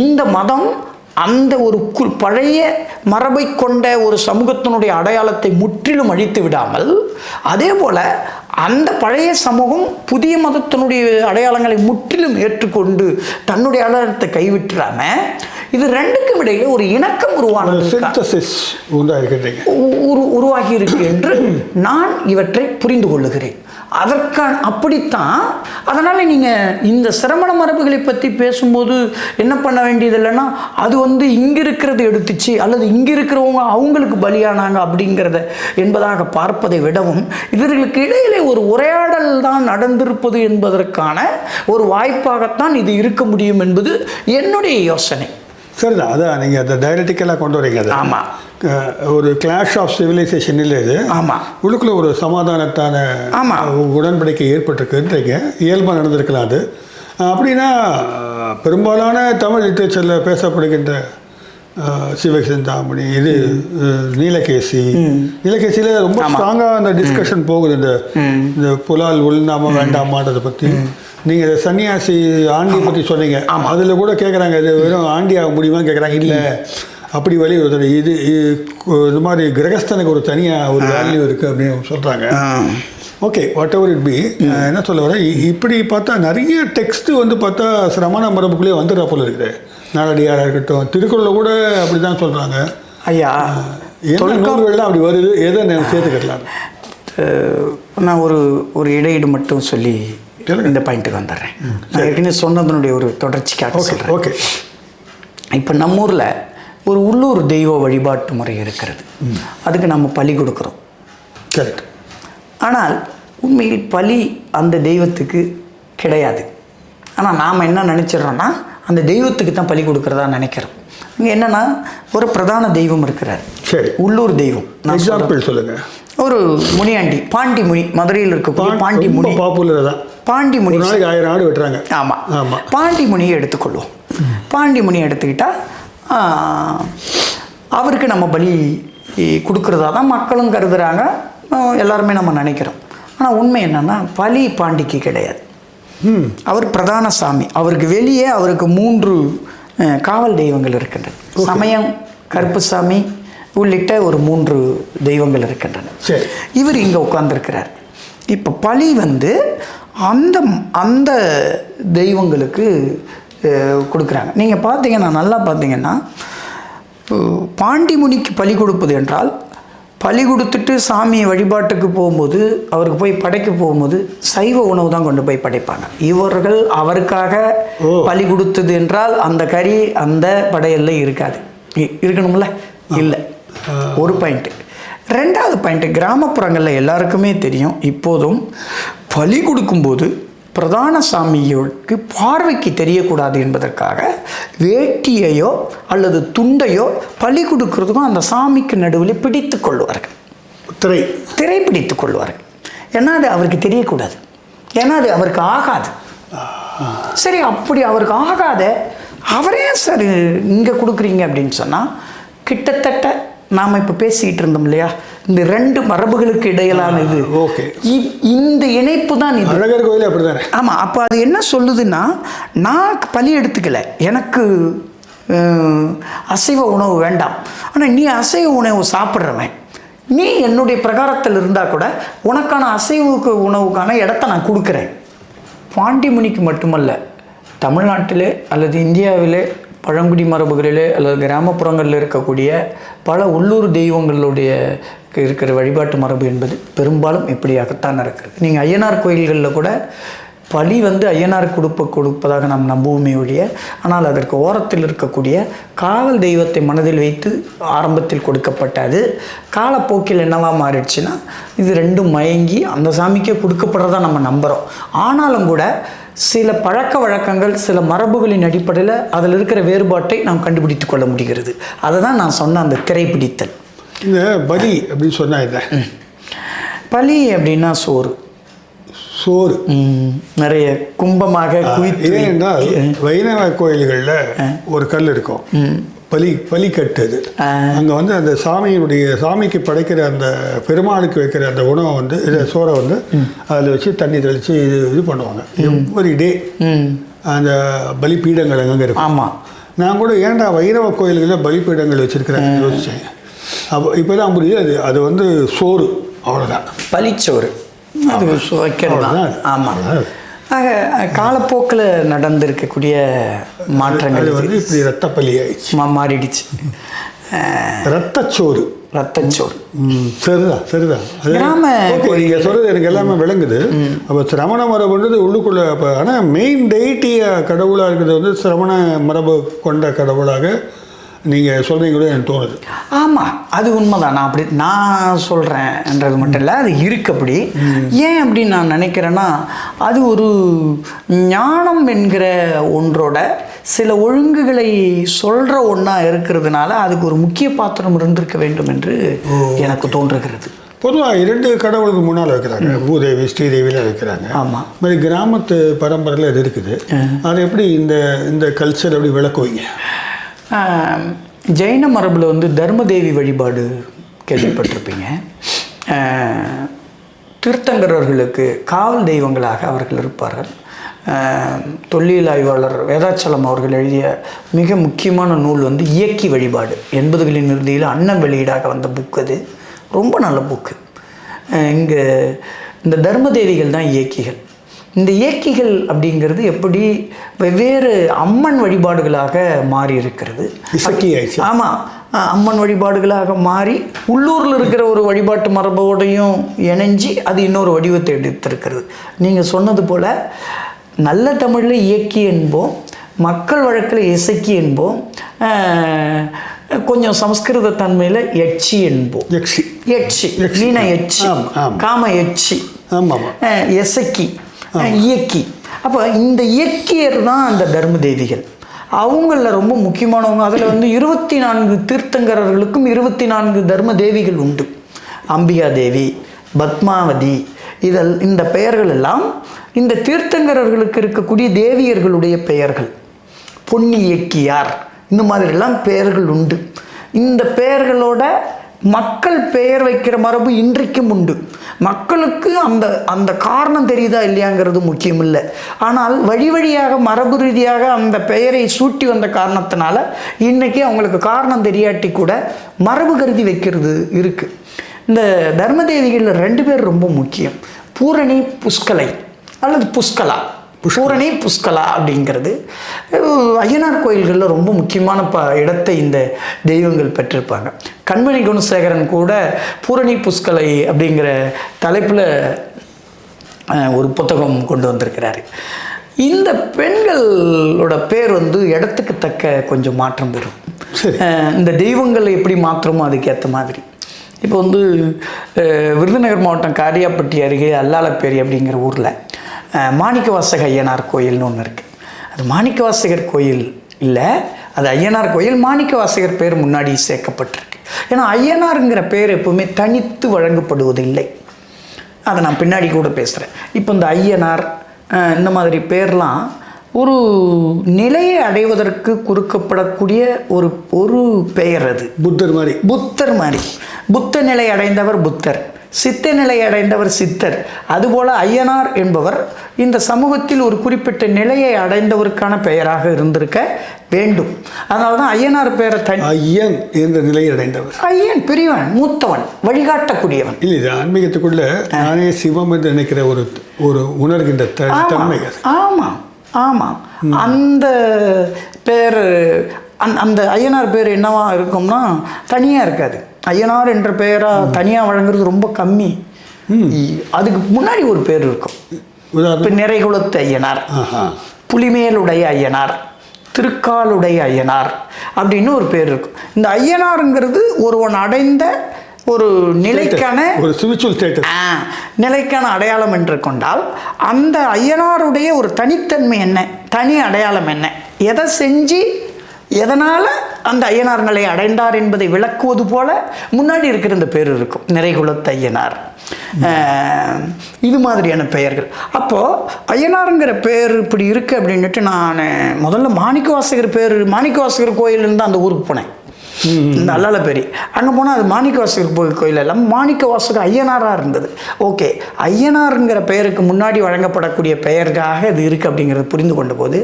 இந்த மதம் அந்த ஒரு பழைய மரபை கொண்ட ஒரு சமூகத்தினுடைய அடையாளத்தை முற்றிலும் அழித்து விடாமல், அதே போல் அந்த பழைய சமூகம் புதிய மதத்தினுடைய அடையாளங்களை முற்றிலும் ஏற்றுக்கொண்டு தன்னுடைய அடையாளத்தை கைவிட்டுறாம, இது ரெண்டுக்கும் இடையே ஒரு இணக்கம் உருவாகி இருக்கு என்று நான் இவற்றை புரிந்து கொள்ளுகிறேன். அப்படித்தான். அதனால் நீங்கள் இந்த சிரமண மரபுகளை பற்றி பேசும்போது என்ன பண்ண வேண்டியது இல்லைன்னா, அது இங்கே இருக்கிறது எடுத்துச்சு அல்லது இங்கே இருக்கிறவங்க அவங்களுக்கு பலியானாங்க அப்படிங்கிறத என்பதாக பார்ப்பதை விடவும், இவர்களுக்கு இடையிலே ஒரு உரையாடல் தான் நடந்திருப்பது என்பதற்கான ஒரு வாய்ப்பாகத்தான் இது இருக்க முடியும் என்பது என்னுடைய யோசனை. சரிதான், அதான் நீங்கள் அதை டைரக்டிக்கலாக கொண்டு வரீங்க. அது ஆமாம், ஒரு கிளாஷ் ஆஃப் சிவிலைசேஷன் இல்லை இது. ஆமாம், உள்ளுக்குள்ள ஒரு சமாதானத்தான உடன்படிக்கை ஏற்பட்டிருக்குன்றீங்க, இயல்பாக நடந்திருக்கலாம். அது அப்படின்னா பெரும்பாலான தமிழ் லிட்ரேச்சரில் பேசப்படுகின்ற சிவசிந்தாமணி, இது நீலகேசியில் ரொம்ப ஸ்ட்ராங்காக அந்த டிஸ்கஷன் போகுது, இந்த புலால் உள்நாம வேண்டாமான்றதை பற்றி. நீங்கள் சன்னியாசி ஆண்டியை பற்றி சொன்னீங்க, அதில் கூட கேட்குறாங்க, இது வெறும் ஆண்டி ஆக முடியுமான்னு கேட்குறாங்க. இல்லை, அப்படி வழி ஒரு இது இந்த மாதிரி கிரகஸ்தனுக்கு ஒரு தனியாக ஒரு வேல்யூ இருக்குது அப்படின்னு சொல்கிறாங்க. Okay, what ever it be, என்ன சொல்ல வர, இப்படி பார்த்தா நிறைய டெக்ஸ்ட்டு பார்த்தா சிரமண மரபுக்குள்ளேயே வந்துடுற போல இருக்குது. நாலடியாராக இருக்கட்டும், திருக்குறளில் கூட அப்படி தான் சொல்கிறாங்க. ஐயா, நூல்கள்லாம் அப்படி வருது, எதை நான் சேர்த்துக்கலாம். நான் ஒரு இடையீடு மட்டும் சொல்லி இந்த பாயிண்ட்டுக்கு வந்துடுறேன். நான் ஏற்கனவே சொன்னதனுடைய ஒரு தொடர்ச்சிக்காக சொல்கிறேன். ஓகே, இப்போ நம்ம ஊரில் ஒரு உள்ளூர் தெய்வ வழிபாட்டு முறை இருக்கிறது, அதுக்கு நம்ம பலி கொடுக்குறோம். கரெக்ட். ஆனால் உண்மையில் பலி அந்த தெய்வத்துக்கு கிடையாது. ஆனால் நாம் என்ன நினச்சிடறோன்னா, அந்த தெய்வத்துக்கு தான் பலி கொடுக்குறதா நினைக்கிறோம். இங்கே என்னென்னா, ஒரு பிரதான தெய்வம் இருக்கிறார், சரி, உள்ளூர் தெய்வம். எக்ஸாம்பிள் சொல்லுங்கள். ஒரு முனியாண்டி, பாண்டி முனி, மதுரையில் இருக்கக்கூடிய பாண்டி முனி, பாப்புலர் தான். பாண்டி முனி 1000 ஆடு வெட்டுறாங்க. ஆமாம் ஆமாம். பாண்டி முனியை எடுத்துக்கொள்வோம். பாண்டி முனியை எடுத்துக்கிட்டால் அவருக்கு நம்ம பலி கொடுக்குறதா தான் மக்களும் கருதுகிறாங்க, எல்லாருமே நம்ம நினைக்கிறோம். ஆனால் உண்மை என்னென்னா, பலி பாண்டிக்கு கிடையாது. அவர் பிரதான சாமி. அவருக்கு வெளியே அவருக்கு 3 காவல் தெய்வங்கள் இருக்கின்றன. சமயம், கருப்புசாமி உள்ளிட்ட ஒரு 3 தெய்வங்கள் இருக்கின்றன. இவர் இங்கே உட்கார்ந்துருக்கிறார். இப்போ பலி அந்த அந்த தெய்வங்களுக்கு கொடுக்குறாங்க. நீங்கள் பார்த்தீங்கன்னா, நல்லா பார்த்தீங்கன்னா, பாண்டி முனிக்கு பலி கொடுப்பது என்றால், பலி கொடுத்துட்டு சாமியை வழிபாட்டுக்கு போகும்போது, அவருக்கு போய் படைக்க போகும்போது சைவ உணவு தான் கொண்டு போய் படைப்பாங்க. இவர்கள் அவருக்காக பலி கொடுத்தது என்றால் அந்த கறி அந்த படையல்ல இருக்காது. இருக்கணும்ல? இல்லை. ஒரு பாயிண்ட்டு. ரெண்டாவது பாயிண்ட்டு, கிராமப்புறங்களில் எல்லாருக்குமே தெரியும், இப்போதும் பலி கொடுக்கும்போது பிரதான சாமியோருக்கு பார்வைக்கு தெரியக்கூடாது என்பதற்காக வேட்டியையோ அல்லது துண்டையோ பலி கொடுக்கறதுக்கும் அந்த சாமிக்கு நடுவில் பிடித்து கொள்வார்கள். திரை பிடித்து கொள்வார்கள். ஏன்னா அது அவருக்கு தெரியக்கூடாது, ஏன்னா அது அவருக்கு ஆகாது. சரி, அப்படி அவருக்கு ஆகாத அவரே சரி இங்கே கொடுக்குறீங்க அப்படின்னு சொன்னால், கிட்டத்தட்ட நாம் இப்போ பேசிக்கிட்டு இருந்தோம் இல்லையா, இந்த 2 மரபுகளுக்கு இடையிலான இது, இந்த இணைப்பு தான் இது. அழகர் கோயில் அப்படிதானே? ஆமாம். அப்போ அது என்ன சொல்லுதுன்னா, நான் பலி எடுத்துக்கல, எனக்கு அசைவ உணவு வேண்டாம், ஆனால் நீ அசைவ உணவு சாப்பிட்றவன், நீ என்னுடைய பிரகாரத்தில் இருந்தால் கூட உனக்கான அசைவுக்கு உணவுக்கான இடத்த நான் கொடுக்குறேன். பாண்டிமுனிக்கு மட்டுமல்ல, தமிழ்நாட்டிலே அல்லது இந்தியாவிலே பழங்குடி மரபுகளிலே அல்லது கிராமப்புறங்களில் இருக்கக்கூடிய பல உள்ளூர் தெய்வங்களுடைய இருக்கிற வழிபாட்டு மரபு என்பது பெரும்பாலும் இப்படியாகத்தான் இருக்கிறது. நீங்கள் ஐயனார் கோயில்களில் கூட பலி ஐயனார் கொடுப்பதாக நாம் நம்புவோமே ஒழிய, ஆனால் அதற்கு ஓரத்தில் இருக்கக்கூடிய காவல் தெய்வத்தை மனதில் வைத்து ஆரம்பத்தில் கொடுக்கப்பட்டது காலப்போக்கில் என்னவா மாறிடுச்சுன்னா, இது 2 மயங்கி அந்த சாமிக்கே கொடுக்கப்படுறதா நம்ம நம்புகிறோம். ஆனாலும் கூட சில பழக்க வழக்கங்கள், சில மரபுகளின் அடிப்படையில் அதில் இருக்கிற வேறுபாட்டை நாம் கண்டுபிடித்து கொள்ள முடிகிறது. அதை தான் நான் சொன்ன அந்த திரைப்பிடித்தல். இந்த பலி அப்படின்னு சொன்னா என்ன? பலி அப்படின்னா சோறு. நிறைய கும்பமாக குவித்து. ஏனென்றால் வைணவ கோயில்களில் ஒரு கல் இருக்கும், பலிக்கட்டு. அங்கே அந்த சாமிக்கு படைக்கிற அந்த பெருமாளுக்கு வைக்கிற அந்த உணவை சோறை அதில் வச்சு தண்ணி தெளித்து இது பண்ணுவாங்க. எவ்ரி டே அந்த பலிப்பீடங்கள் அங்கே இருக்கும். ஆமாம். நான் கூட ஏன்டா வைணவ கோயில்களில் பலிப்பீடங்கள் வச்சுருக்கிறேன் யோசித்தேன். அப்போ இப்போ தான் புரியுது, அது சோறு, அவ்வளோதான், பலிச்சோறு அது வைக்கிறது. ஆமாம். ஆக காலப்போக்கில் நடந்திருக்கக்கூடிய மாற்றங்கள் இப்படி ரத்தப்பலி ஆயிடுச்சு, மாறிடுச்சு. ரத்தச்சோறு. சரிதான். நீங்கள் சொல்கிறது எனக்கு எல்லாமே விளங்குது. அப்போ சிரமண மரபுன்றது உள்ளுக்குள்ளே. அப்போ ஆனால் மெயின் டெய்ட்டிய கடவுளாக இருக்கிறது சிரமண மரபு கொண்ட கடவுளாக நீங்கள் சொல்கிறீங்களோ எனக்கு தோணுது. ஆமாம், அது உண்மைதான். நான் சொல்கிறேன்ன்றது மட்டும் இல்லை, அது இருக்கு அப்படி. ஏன் அப்படின்னு நான் நினைக்கிறேன்னா, அது ஒரு ஞானம் என்கிற ஒன்றோட சில ஒழுங்குகளை சொல்கிற ஒன்றா இருக்கிறதுனால அதுக்கு ஒரு முக்கிய பாத்திரம் இருந்திருக்க வேண்டும் என்று எனக்கு தோன்றுகிறது. பொதுவாக 2 கடவுளுக்கு முன்னால் வைக்கிறாங்க, பூதேவி ஸ்ரீதேவியில் வைக்கிறாங்க. ஆமாம். மாதிரி கிராமத்து பரம்பரையில் இது இருக்குது. அது எப்படி இந்த கல்ச்சர் எப்படி விளக்குவீங்க? ஜெயின மரபில் தர்மதேவி வழிபாடு கேள்விப்பட்டிருப்பீங்க. தீர்த்தங்கரர்களுக்கு காவல் தெய்வங்களாக அவர்கள் இருப்பார்கள். தொல்லியல் ஆய்வாளர் வேதாச்சலம் அவர்கள் எழுதிய மிக முக்கியமான நூல் இயக்கி வழிபாடு, 80களின் இறுதியில் அன்னம் வெளியீடாக வந்த புக். அது ரொம்ப நல்ல புக்கு. இங்கே இந்த தர்மதேவிகள் தான் இயக்கிகள். இந்த இயக்கிகள் அப்படிங்கிறது எப்படி வெவ்வேறு அம்மன் வழிபாடுகளாக மாறி இருக்கிறது. ஆமாம், அம்மன் வழிபாடுகளாக மாறி உள்ளூரில் இருக்கிற ஒரு வழிபாட்டு மரபோடையும் இணைஞ்சி அது இன்னொரு வடிவத்தை எடுத்திருக்கிறது. நீங்கள் சொன்னது போல் நல்ல தமிழில் இயக்கி என்போம், மக்கள் வழக்கில் இசைக்கி என்போம், கொஞ்சம் சம்ஸ்கிருத தன்மையில் எச்சி என்போம். எச்சி வீண எச்சி, காம எச்சி, எசக்கி, இயக்கி. அப்போ இந்த இயக்கியர் தான் அந்த தர்மதேவிகள். அவங்களில் ரொம்ப முக்கியமானவங்க. அதில் 24 தீர்த்தங்கரர்களுக்கும் 24 தர்ம தேவிகள் உண்டு. அம்பிகா தேவி, பத்மாவதி, இந்த பெயர்கள் எல்லாம் இந்த தீர்த்தங்கரர்களுக்கு இருக்கக்கூடிய தேவியர்களுடைய பெயர்கள். பொன்னி இயக்கியார், இந்த மாதிரிலாம் பெயர்கள் உண்டு. இந்த பெயர்களோட மக்கள் பெயர் வைக்கிற மரபு இன்றைக்கும் உண்டு. மக்களுக்கு அந்த காரணம் தெரியுதா இல்லையாங்கிறது முக்கியம் இல்லை. ஆனால் வழி வழியாக மரபு ரீதியாக அந்த பெயரை சூட்டி வந்த காரணத்தினால இன்றைக்கி அவங்களுக்கு காரணம் தெரியாட்டி கூட மரபு கருதி வைக்கிறது இருக்குது. இந்த தர்மதேவிகளில் 2 பேர் ரொம்ப முக்கியம். பூரணி புஷ்கலை அல்லது புஷ்கலா. பூரணி புஷ்கலா அப்படிங்கிறது ஐயனார் கோயில்களில் ரொம்ப முக்கியமான இடத்தை இந்த தெய்வங்கள் பெற்றிருப்பாங்க. கண்மணி குணசேகரன் கூட பூரணி புஷ்கலை அப்படிங்கிற தலைப்பில் ஒரு புத்தகம் கொண்டு வந்திருக்கிறாரு. இந்த பெண்களோட பேர் இடத்துக்கு தக்க கொஞ்சம் மாற்றம் பெறும். இந்த தெய்வங்களை எப்படி மாற்றுமோ அதுக்கேற்ற மாதிரி. இப்போ வந்து விருதுநகர் மாவட்டம் காரியாப்பட்டி அருகே அல்லாலப்பேரி அப்படிங்கிற ஊரில் மாணிக்கவாசக ஐயனார் கோயில்னு ஒன்று இருக்குது. அது மாணிக்கவாசகர் கோயில் இல்லை, அது ஐயனார் கோயில். மாணிக்கவாசகர் பேர் முன்னாடி சேர்க்கப்பட்டிருக்கு. ஏன்னா ஐயனாருங்கிற பேர் எப்பவுமே தனித்து வழங்கப்படுவதில்லை. அதை நான் பின்னாடி கூட பேசுகிறேன். இப்போ இந்த ஐயனார் இந்த மாதிரி பேர்லாம் ஒரு நிலையை அடைவதற்கு கொடுக்கப்படக்கூடிய ஒரு பெயர். அது புத்தர் மாதிரி புத்த நிலை அடைந்தவர் புத்தர், சித்த நிலை அடைந்தவர் சித்தர். அதுபோல் ஐயனார் என்பவர் இந்த சமூகத்தில் ஒரு குறிப்பிட்ட நிலையை அடைந்தவருக்கான பெயராக இருந்திருக்க வேண்டும். அதனால தான் ஐயனார் பெயரை ஐயன் என்ற நிலையை அடைந்தவர். ஐயன் பெரியவன், மூத்தவன், வழிகாட்டக்கூடியவன். இல்லை, இது ஆன்மீகத்துக்குள்ள நானே சிவம் என்று நினைக்கிற ஒரு உணர்கின்ற தன்மை. ஆமாம் ஆமாம். அந்த பேர் அந்த ஐயனார் பேர் என்னவா இருக்கும்னா தனியாக இருக்காது. ஐயனார் என்ற பெயராக தனியாக வழங்குறது ரொம்ப கம்மி. அதுக்கு முன்னாடி ஒரு பேர் இருக்கும். இப்போ நிறைகுளத்து ஐயனார், புலிமேலுடைய ஐயனார், திருக்காலுடைய ஐயனார் அப்படின்னு ஒரு பேர் இருக்கும். இந்த ஐயனாருங்கிறது ஒருவன் அடைந்த ஒரு நிலைக்கான ஒரு ஸ்பிரிச்சுவல் ஸ்டேட்டஸ், நிலைக்கான அடையாளம் என்று கொண்டால் அந்த ஐயனாருடைய ஒரு தனித்தன்மை என்ன, தனி அடையாளம் என்ன, எதை செஞ்சு எதனால் அந்த ஐயனார் நிலையை அடைந்தார் என்பதை விளக்குவது போல முன்னாடி இருக்கிற இந்த பேர் இருக்கும். நிறைகுளத்து ஐயனார், இது மாதிரியான பெயர்கள். அப்போது ஐயனாருங்கிற பேர் இப்படி இருக்குது அப்படின்ட்டு நான் முதல்ல மாணிக்கவாசகர் பேர், மாணிக்கவாசகர் கோயிலிருந்து அந்த ஊருக்கு போனேன். இந்த அல்லாலப்பேரி அங்கே போனால் அது மாணிக்கவாசகர் கோயில் எல்லாம் மாணிக்கவாசகர் ஐயனாராக இருந்தது. ஓகே, ஐயனாருங்கிற பெயருக்கு முன்னாடி வழங்கப்படக்கூடிய பெயருக்காக இது இருக்குது அப்படிங்கிறது புரிந்து கொண்ட போது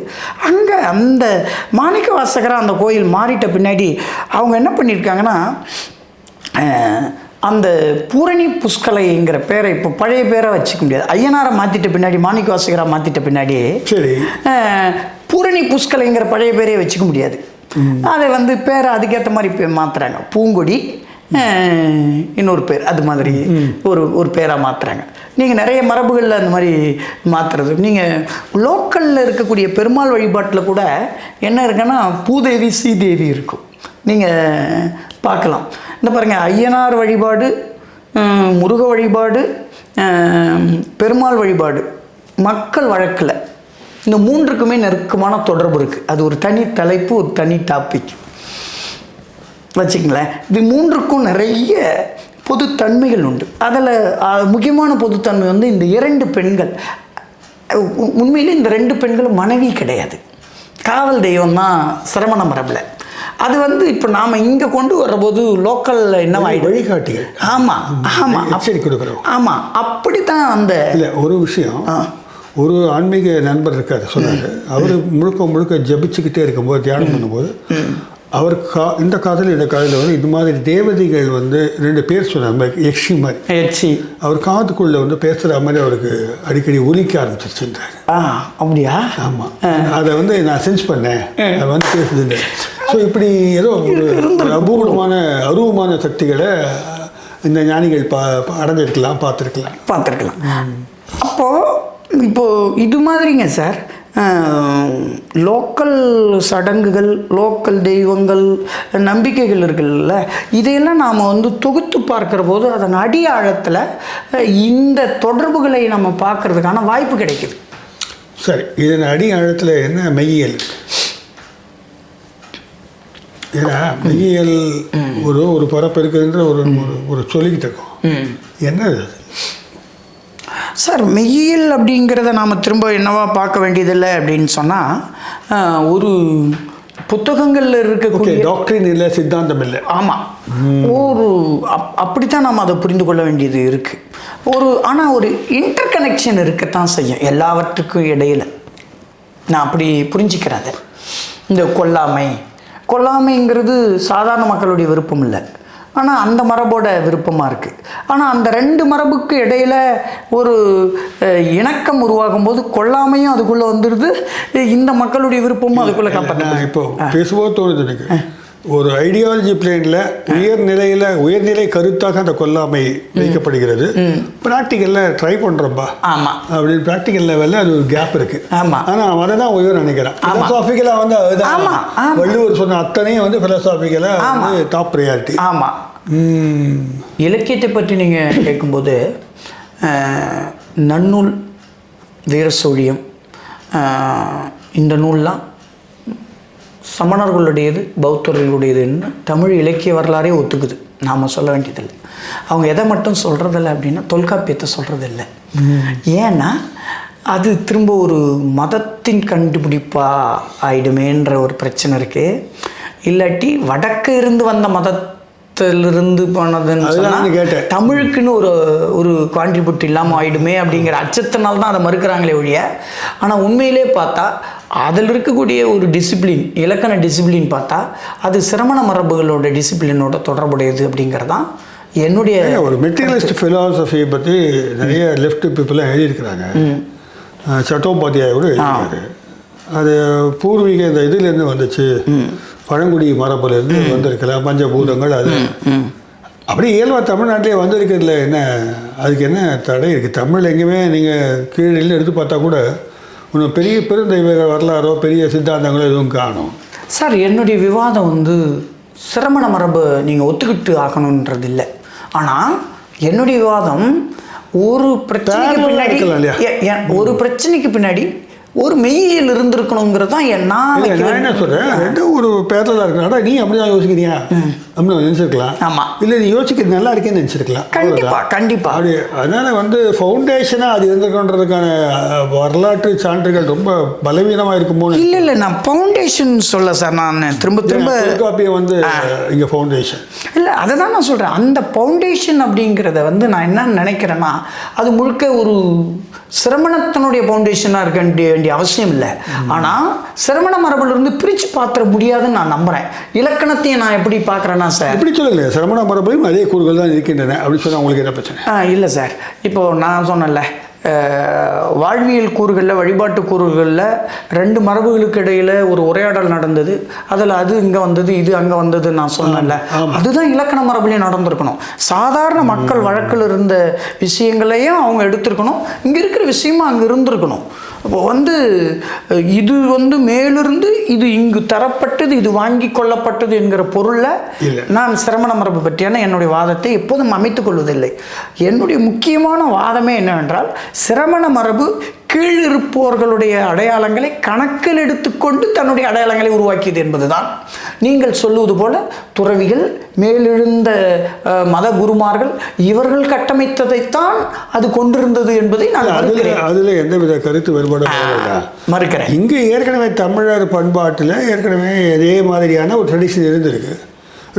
அங்கே அந்த மாணிக்கவாசகராக அந்த கோயில் மாறிட்ட பின்னாடி அவங்க என்ன பண்ணியிருக்காங்கன்னா, அந்த பூரணி புஷ்கலைங்கிற பேரை இப்போ பழைய பேரை வச்சுக்க முடியாது. ஐயனாரை மாற்றிட்ட பின்னாடி, மாணிக்கவாசகராக மாற்றிட்ட பின்னாடி சரி பூரணி புஷ்கலைங்கிற பழைய பேரையே வச்சுக்க முடியாது. அதை வந்து பேரை அதுக்கேற்ற மாதிரி மாற்றுறாங்க. பூங்கொடி இன்னொரு பேர், அது மாதிரி ஒரு பேராக மாற்றுறாங்க. நீங்கள் நிறைய மரபுகளில் அந்த மாதிரி மாற்றுறது. நீங்கள் லோக்கலில் இருக்கக்கூடிய பெருமாள் வழிபாட்டில் கூட என்ன இருக்குன்னா பூதேவி ஸ்ரீதேவி இருக்கும். நீங்கள் பார்க்கலாம். இந்த பாருங்கள், ஐயனார் வழிபாடு, முருக வழிபாடு, பெருமாள் வழிபாடு மக்கள் வழக்கில் இந்த மூன்றுக்குமே நெருக்கமான தொடர்பு இருக்குது. அது ஒரு தனி தலைப்பு, ஒரு தனி டாபிக் வச்சுங்களேன். இது மூன்றுக்கும் நிறைய பொதுத்தன்மைகள் உண்டு. அதில் முக்கியமான பொதுத்தன்மை வந்து இந்த இரண்டு பெண்கள், உண்மையிலே இந்த ரெண்டு பெண்களும் மனைவி கிடையாது, காவல் தெய்வம் தான் சிரமண மரபில். அது வந்து இப்போ நாம் இங்கே கொண்டு வர்றபோது லோக்கலில் என்ன வழிகாட்டிகள். ஆமாம் ஆமாம், சரி கொடுக்குறோம். ஆமாம், அப்படி தான். அந்த இல்லை, ஒரு விஷயம், ஒரு ஆன்மீக நண்பர் இருக்கார் சொன்னார். அவர் முழுக்க ஜபிச்சுக்கிட்டே இருக்கும்போது, தியானம் பண்ணும்போது அவர் இந்த காதில் இந்த காதில் வந்து இது மாதிரி தேவதைகள் வந்து 2 பேர் சொன்னாங்க, யக்ஷி மாதிரி. அவர் காதுக்குள்ளே வந்து பேசுகிற மாதிரி அவருக்கு அடிக்கடி ஒலிக்க ஆரம்பிச்சிருச்சுன்றார். அப்படியா? ஆமாம், அதை வந்து நான் சென்ஸ் பண்ணேன், அதை வந்து பேசுதுன்னு. ஸோ இப்படி ஏதோ ஒரு அருவமான சக்திகளை இந்த ஞானிகள் அடைஞ்சிருக்கலாம், பார்த்துருக்கலாம். இப்போது இது மாதிரிங்க சார், லோக்கல் சடங்குகள், லோக்கல் தெய்வங்கள், நம்பிக்கைகள் இருக்குல்ல, இதையெல்லாம் நாம் வந்து தொகுத்து பார்க்குற போது அதன் அடி ஆழத்தில் இந்த தொடர்புகளை நம்ம பார்க்குறதுக்கான வாய்ப்பு கிடைக்குது. சரி, இதன் அடி ஆழத்தில் என்ன மெய்யியல்? ஏன்னா மெய்யியல் ஒரு பரப்பு இருக்குதுன்ற ஒரு சொல்லிக்கிட்டு இருக்கோம். என்ன சார் மெய்யியல் அப்படிங்கிறத நாம் திரும்ப என்னவா பார்க்க வேண்டியதில்லை அப்படின்னு சொன்னால், ஒரு புத்தகங்களில் இருக்கக்கூடிய டாக்டரின் இல்லை, சித்தாந்தம் இல்லை. ஆமாம், அப்படித்தான் நாம் அதை புரிந்து கொள்ள வேண்டியது இருக்குது. ஆனால் ஒரு இன்டர் கனெக்ஷன் இருக்கத்தான் செய்யும் எல்லாவற்றுக்கும் இடையில். நான் அப்படி புரிஞ்சுக்கிறேன் அதை. இந்த கொல்லாமைங்கிறது சாதாரண மக்களுடைய விருப்பம் இல்லை, ஆனால் அந்த மரபோட விருப்பமாக இருக்குது. ஆனால் அந்த 2 மரபுக்கு இடையில் ஒரு இணக்கம் உருவாகும் போது கொல்லாமையும் அதுக்குள்ளே வந்துடுது, இந்த மக்களுடைய விருப்பமும் அதுக்குள்ளே காப்பாற்ற. இப்போ பேசும்போது தோணுது எனக்கு, ஒரு ஐடியாலஜி பிளேனில் உயர்நிலை கருத்தாக அந்த கொல்லாமை வைக்கப்படுகிறது. ப்ராக்டிக்கலில் ட்ரை பண்ணுறோம்பா ஆமாம் அப்படின்னு ப்ராக்டிக்கல் லெவலில் அது ஒரு கேப் இருக்குது. ஆமாம் ஆனால் அவன் தான் உயர் நினைக்கிறான். ஃபிலசாபிக்கலாக வந்து அதுதான் வள்ளுவர் சொன்ன அத்தனையும் வந்து ஃபிலசாபிக்கலாக வந்து டாப் ப்ரையாரிட்டி. ஆமாம். இலக்கியத்தை பற்றி நீங்கள் கேட்கும்போது நன்னூல், வீரசோழியம், இந்த நூல்லாம் சமணர்களுடையது, பௌத்தர்களுடையதுன்னு தமிழ் இலக்கிய வரலாறே ஒத்துக்குது. நாம் சொல்ல வேண்டியதில்லை. அவங்க எதை மட்டும் சொல்கிறதில்ல அப்படின்னா தொல்காப்பியத்தை சொல்கிறதில்லை. ஏன்னா அது திரும்ப ஒரு மதத்தின் கண்டுபிடிப்பாக ஆயிடுமேன்ற ஒரு பிரச்சனை இருக்குது. இல்லாட்டி வடக்கு இருந்து வந்த மதத்திலிருந்து போனதுன்னு சொன்னால் தமிழுக்குன்னு ஒரு கான்ட்ரிபியூட் இல்லாமல் ஆயிடுமே அப்படிங்கிற அச்சத்தினால்தான் அதை மறுக்கிறாங்களே ஒழிய. ஆனால் உண்மையிலே பார்த்தா அதில் இருக்கக்கூடிய ஒரு டிசிப்ளின், இலக்கண டிசிப்ளின் பார்த்தா அது சிரமண மரபுகளோட டிசிப்ளினோட தொடர்புடையது அப்படிங்கிறதான் என்னுடைய ஒரு மெட்டீரியலிஸ்ட் ஃபிலாசபியை பற்றி நிறைய லெஃப்ட் பீப்புளாக எழுதியிருக்கிறாங்க. சட்டோபாத்தியாயோடு எழுதியிருக்காரு. அது பூர்வீக இந்த இதுலேருந்து வந்துச்சு, பழங்குடி மரபுலேருந்து வந்திருக்கலாம், பஞ்சபூதங்கள். அது அப்படி இயல்பாக தமிழ்நாட்டிலே வந்திருக்கிறதுல என்ன, அதுக்கு என்ன தடை இருக்குது? தமிழ் எங்கேயுமே நீங்கள் கீழில் எடுத்து பார்த்தா கூட இன்னும் பெரிய பெருந்தெய்வ வரலாறோ பெரிய சித்தாந்தங்களோ எதுவும் காணும். சார், என்னுடைய விவாதம் வந்து சிரமண மரபு நீங்கள் ஒத்துக்கிட்டு ஆகணுன்றது இல்லை. ஆனால் என்னுடைய விவாதம் ஒரு பிரச்சனைக்கு பின்னாடி ஒரு மெய்யியல் இருந்திருக்கணுங்கிறது தான் நான் என்ன சொல்கிறேன். ரெண்டும் ஒரு பேரலாக இருக்கா, நீ அப்படிதான் யோசிக்கிறியா அப்படின்னு நினச்சிருக்கலாம். ஆமாம், இல்லை நீ யோசிக்கிறது நல்லா இருக்கேன்னு நினச்சிருக்கலாம். கண்டிப்பாக அப்படி அதனால் வந்து ஃபவுண்டேஷனாக அது இருந்திருக்கன்றதுக்கான வரலாற்று சான்றுகள் ரொம்ப பலவீனமாக இருக்குமோ? இல்லை, நான் ஃபவுண்டேஷன் சொல்ல சார். நான் திரும்ப காப்பியை வந்து இங்கே ஃபவுண்டேஷன் இல்லை, அதை தான் நான் சொல்கிறேன். அந்த ஃபவுண்டேஷன் அப்படிங்கிறத வந்து நான் என்ன நினைக்கிறேன்னா, அது முழுக்க ஒரு சிரமணத்தினுடைய ஃபவுண்டேஷனாக இருக்க வேண்டிய அவசியம் இல்லை. ஆனால் சிரமண மரபுலேருந்து பிரித்து பார்த்துட முடியாதுன்னு நான் நம்புகிறேன். இலக்கணத்தையும் நான் எப்படி பார்க்குறேன்னா சார், எப்படி சொல்லலை, சிரமண மரபுலையும் அதே கூறுகள் தான் இருக்கின்றன அப்படின்னு சொன்னால் உங்களுக்கு என்ன பிரச்சனை? இல்லை சார், இப்போது நான் சொன்னேன்ல, வாழ்வியல் கூறுகளில், வழிபாட்டு கூறுகளில் ரெண்டு மரபுகளுக்கு இடையில் ஒரு உரையாடல் நடந்தது. அதில் அது இங்கே வந்தது, இது அங்கே வந்தது நான் சொன்னேன்ல, அதுதான் இலக்கண மரபுலையும் நடந்திருக்கணும். சாதாரண மக்கள் வழக்கில் இருந்த விஷயங்களையும் அவங்க எடுத்திருக்கணும், இங்கே இருக்கிற விஷயமும் அங்கே இருந்திருக்கணும். இப்போ வந்து இது வந்து மேலிருந்து இது இங்கு தரப்பட்டது, இது வாங்கி கொள்ளப்பட்டது என்கிற பொருளில் நான் சிரமண மரபு பற்றியான என்னுடைய வாதத்தை எப்போதும் அமைத்துக் கொள்வதில்லை. என்னுடைய முக்கியமான வாதமே என்னவென்றால், சிரமண மரபு கீழிருப்பவர்களுடைய அடையாளங்களை கணக்கில் எடுத்துக்கொண்டு தன்னுடைய அடையாளங்களை உருவாக்கியது என்பதுதான். நீங்கள் சொல்லுவது போல துறவிகள், மேலெழுந்த மத குருமார்கள், இவர்கள் கட்டமைத்ததைத்தான் அது கொண்டிருந்தது என்பதை நான் அதில் எந்தவித கருத்து வேறுபாடு மறுக்கிறேன். இங்கு ஏற்கனவே தமிழர் பண்பாட்டில் ஏற்கனவே அதே மாதிரியான ஒரு ட்ரெடிஷன் இருந்திருக்கு,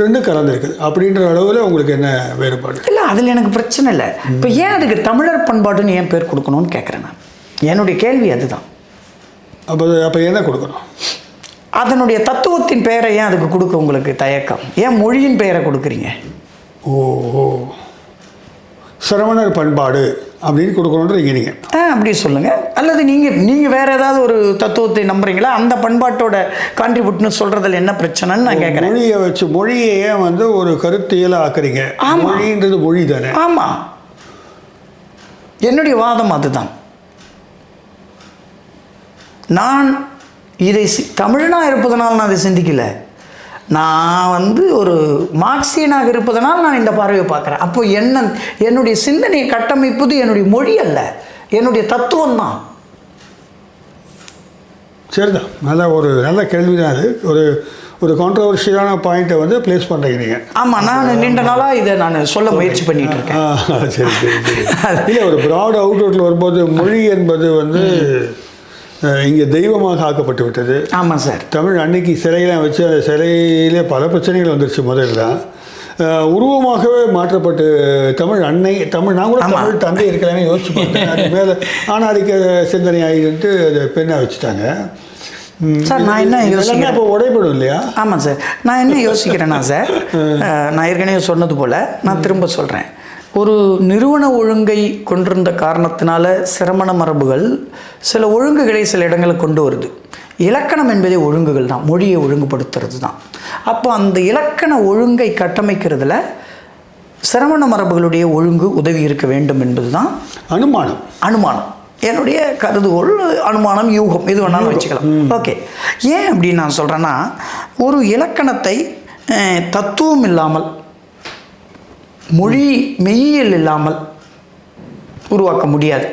ரெண்டும் கலந்துருக்குது. அப்படின்ற அளவில் உங்களுக்கு என்ன வேறுபாடு? இல்லை, அதில் எனக்கு பிரச்சனை இல்லை. இப்போ ஏன் அதுக்கு தமிழர் பண்பாடுன்னு ஏன் பேர் கொடுக்கணும்னு கேட்குறேன் நான். என்னுடைய கேள்வி அதுதான். அப்போ என்ன கொடுக்கணும்? அதனுடைய தத்துவத்தின் பெயரை ஏன் அதுக்கு கொடுக்க உங்களுக்கு தயக்கம்? ஏன் மொழியின் பெயரை கொடுக்குறீங்க? ஓ, சிரமணர் பண்பாடு அப்படின்னு கொடுக்கணுன்றீங்க நீங்கள். அப்படி சொல்லுங்கள். அல்லது நீங்கள் வேறு ஏதாவது ஒரு தத்துவத்தை நம்புறீங்களா? அந்த பண்பாட்டோட கான்ட்ரிபியூட்னு சொல்கிறதுல என்ன பிரச்சனைன்னு நான் கேட்குறேன். மொழியை வச்சு மூளையை ஏன் வந்து ஒரு கருத்தியலாக ஆக்குறீங்க? மொழின்றது மொழி தானே. ஆமாம், என்னுடைய வாதம் அதுதான். நான் இதை தமிழனாக இருப்பதனால் நான் அதை சிந்திக்கலை. நான் வந்து ஒரு மார்க்சியனாக இருப்பதனால் நான் இந்த பார்வையை பார்க்குறேன். அப்போ என்னுடைய சிந்தனையை கட்டமைப்பது என்னுடைய மொழி அல்ல, என்னுடைய தத்துவம் தான். சரிதான், நல்ல கேள்வி தான் அது. ஒரு கான்ட்ரவர்ஷியலான பாயிண்ட்டை வந்து ப்ளேஸ் பண்ணுறீங்க. ஆமாம், நான் நீண்ட நாளாக இதை நான் சொல்ல முயற்சி பண்ணிகிட்டு இருக்கேன். சரி இல்லை, ஒரு ப்ராட் அவுட்லுக்கில் வரும்போது மொழி என்பது வந்து இங்கே தெய்வமாக ஆக்கப்பட்டு விட்டது. ஆமாம் சார். தமிழ் அன்னைக்கு சிலையெல்லாம் வச்சு அந்த சிலையிலே பல பிரச்சனைகள் வந்துருச்சு. முதல்ல தான் உருவமாகவே மாற்றப்பட்டு தமிழ் அன்னை, நான் கூட தமிழ் தந்தை இருக்கலாமே யோசிச்சு பார்த்தேன். அது மேலே ஆணாதிக்க சிந்தனை ஆகிட்டு அது பெண்ணாக வச்சுட்டாங்க. சார், நான் என்ன யோசிக்கிறேன், இப்போ உடைப்படும் இல்லையா? ஆமாம் சார், நான் என்ன யோசிக்கிறேன்னா சார், நான் ஏற்கனவே சொன்னது போல் நான் திரும்ப சொல்கிறேன். ஒரு நிறுவன ஒழுங்கை கொண்டிருந்த காரணத்தினால சிரமண மரபுகள் சில ஒழுங்குகளை சில இடங்களை கொண்டு வருது. இலக்கணம் என்பதே ஒழுங்குகள் தான், மொழியை ஒழுங்குபடுத்துறது தான். அப்போ அந்த இலக்கண ஒழுங்கை கட்டமைக்கிறதுல சிரவண மரபுகளுடைய ஒழுங்கு உதவி இருக்க வேண்டும் என்பது தான் அனுமானம். என்னுடைய கருதுகோள், அனுமானம், யூகம், எது வேணாலும் வச்சுக்கலாம். ஓகே, ஏன் அப்படின்னு நான் சொல்கிறேன்னா, ஒரு இலக்கணத்தை தத்துவம் இல்லாமல், மொழி மெய்யியல் இல்லாமல் உருவாக்க முடியாது.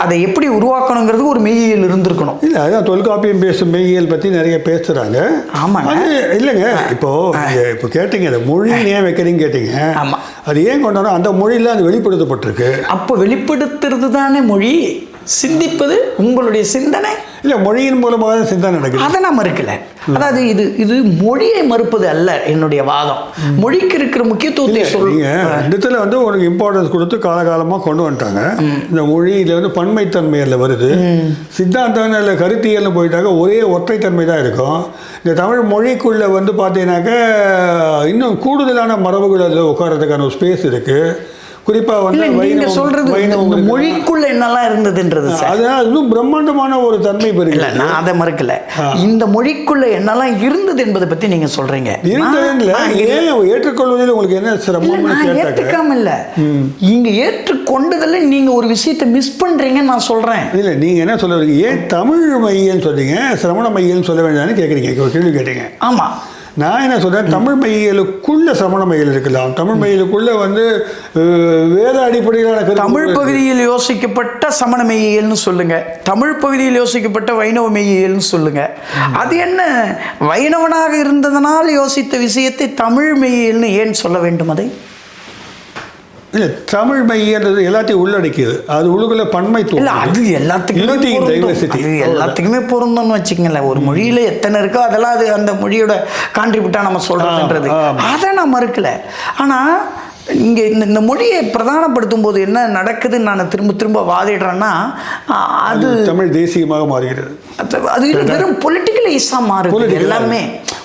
அதை எப்படி உருவாக்கணுங்கிறது ஒரு மெய்யியல் இருந்திருக்கணும். இல்லை, அதான் தொல்காப்பியம் பேசும் மெய்யியல் பற்றி நிறைய பேசுகிறாங்க. ஆமாங்க. இல்லைங்க, இப்போ கேட்டீங்க அந்த மொழி ஏன் வைக்கிறீங்க கேட்டீங்க. ஆமாம், அது ஏன் கொண்டாலும் அந்த மொழியில் அது வெளிப்படுத்தப்பட்டிருக்கு. அப்போ வெளிப்படுத்துறது தானே மொழி. சிந்திப்பது உங்களுடைய சிந்தனை. இல்லை, மொழியின் மூலமாக தான் சிந்தனை நடக்குது. அதை நான் மறுக்கல. அதாவது இது மொழியை மறுப்பது அல்ல என்னுடைய வாதம். மொழிக்கு இருக்கிற முக்கியத்துவத்தை சொல்லுங்க. இடத்துல உனக்கு இம்பார்ட்டன்ஸ் கொடுத்து காலகாலமாக கொண்டு வந்துட்டாங்க. இந்த மொழியில் பன்மைத்தன்மையில் வருது. சித்தாந்தம் இல்லை கருத்தியல்னு போயிட்டாக்க ஒரே ஒற்றைத்தன்மை தான் இருக்கும். இந்த தமிழ் மொழிக்குள்ளே பார்த்தீங்கன்னாக்க இன்னும் கூடுதலான மரபுகள் அதில் உட்காரத்துக்கான ஒரு ஸ்பேஸ் இருக்குது. குறிப்பாக நீங்க சொல்றது மொழிக்குள்ள என்னெல்லாம் இருந்ததுன்றது அதான் இன்னும் பிரம்மாண்டமான ஒரு தன்மை பெறுது. இல்லை, நான் அதை மறுக்கல. இந்த மொழிக்குள்ள என்னெல்லாம் இருந்தது என்பதை பற்றி நீங்க சொல்றீங்க. ஏற்றுக்கொள்வதில் உங்களுக்கு என்ன சிரமம்? ஏற்றுக்காம இல்லை, இங்க ஏற்றுக்கொண்டதில் நீங்க ஒரு விஷயத்தை மிஸ் பண்றீங்கன்னு நான் சொல்றேன். இல்லை, நீங்க என்ன சொல்ல வரீங்க? ஏன் தமிழ் மையன்னு சொல்றீங்க, சிரவண மையன்னு சொல்ல வேண்டாம்னு கேட்குறீங்க, கேள்வி கேட்டீங்க. ஆமா, நான் என்ன சொல்கிறேன், தமிழ் மையலுக்குள்ள சமண மையல் இருக்கலாம். தமிழ் மையலுக்குள்ள வேத அடிப்படையிலான தமிழ் பகுதியில் யோசிக்கப்பட்ட சமண மெய்யியல்னு சொல்லுங்க, தமிழ் பகுதியில் யோசிக்கப்பட்ட வைணவ மெய்யியல்னு சொல்லுங்க. அது என்ன, வைணவனாக இருந்ததனால் யோசித்த விஷயத்தை தமிழ் மெய்யியல்னு ஏன் சொல்ல வேண்டும்? அதை இல்லை, தமிழ் மையன்றது எல்லாத்தையும் உள்ளடக்கியது. அது உள்ளுக்குள்ள பன்மைத்துவம் இல்லை, அது எல்லாத்துக்குமே பொருந்தோம்னு வச்சுக்கங்களேன். ஒரு மொழியில் எத்தனை இருக்கோ அதெல்லாம் அது அந்த மொழியோட கான்ட்ரிபியூட்டாக நம்ம சொல்கிறதுன்றது அதை நான் மறுக்கலை. ஆனால் இங்கே இந்த மொழியை பிரதானப்படுத்தும் போது என்ன நடக்குதுன்னு நான் திரும்ப வாதிடுறேன்னா, அது தமிழ் தேசியமாக மாறுகிறது. அது வெறும் பொலிட்டிக்கலைஸாக மாறுது. எல்லாமே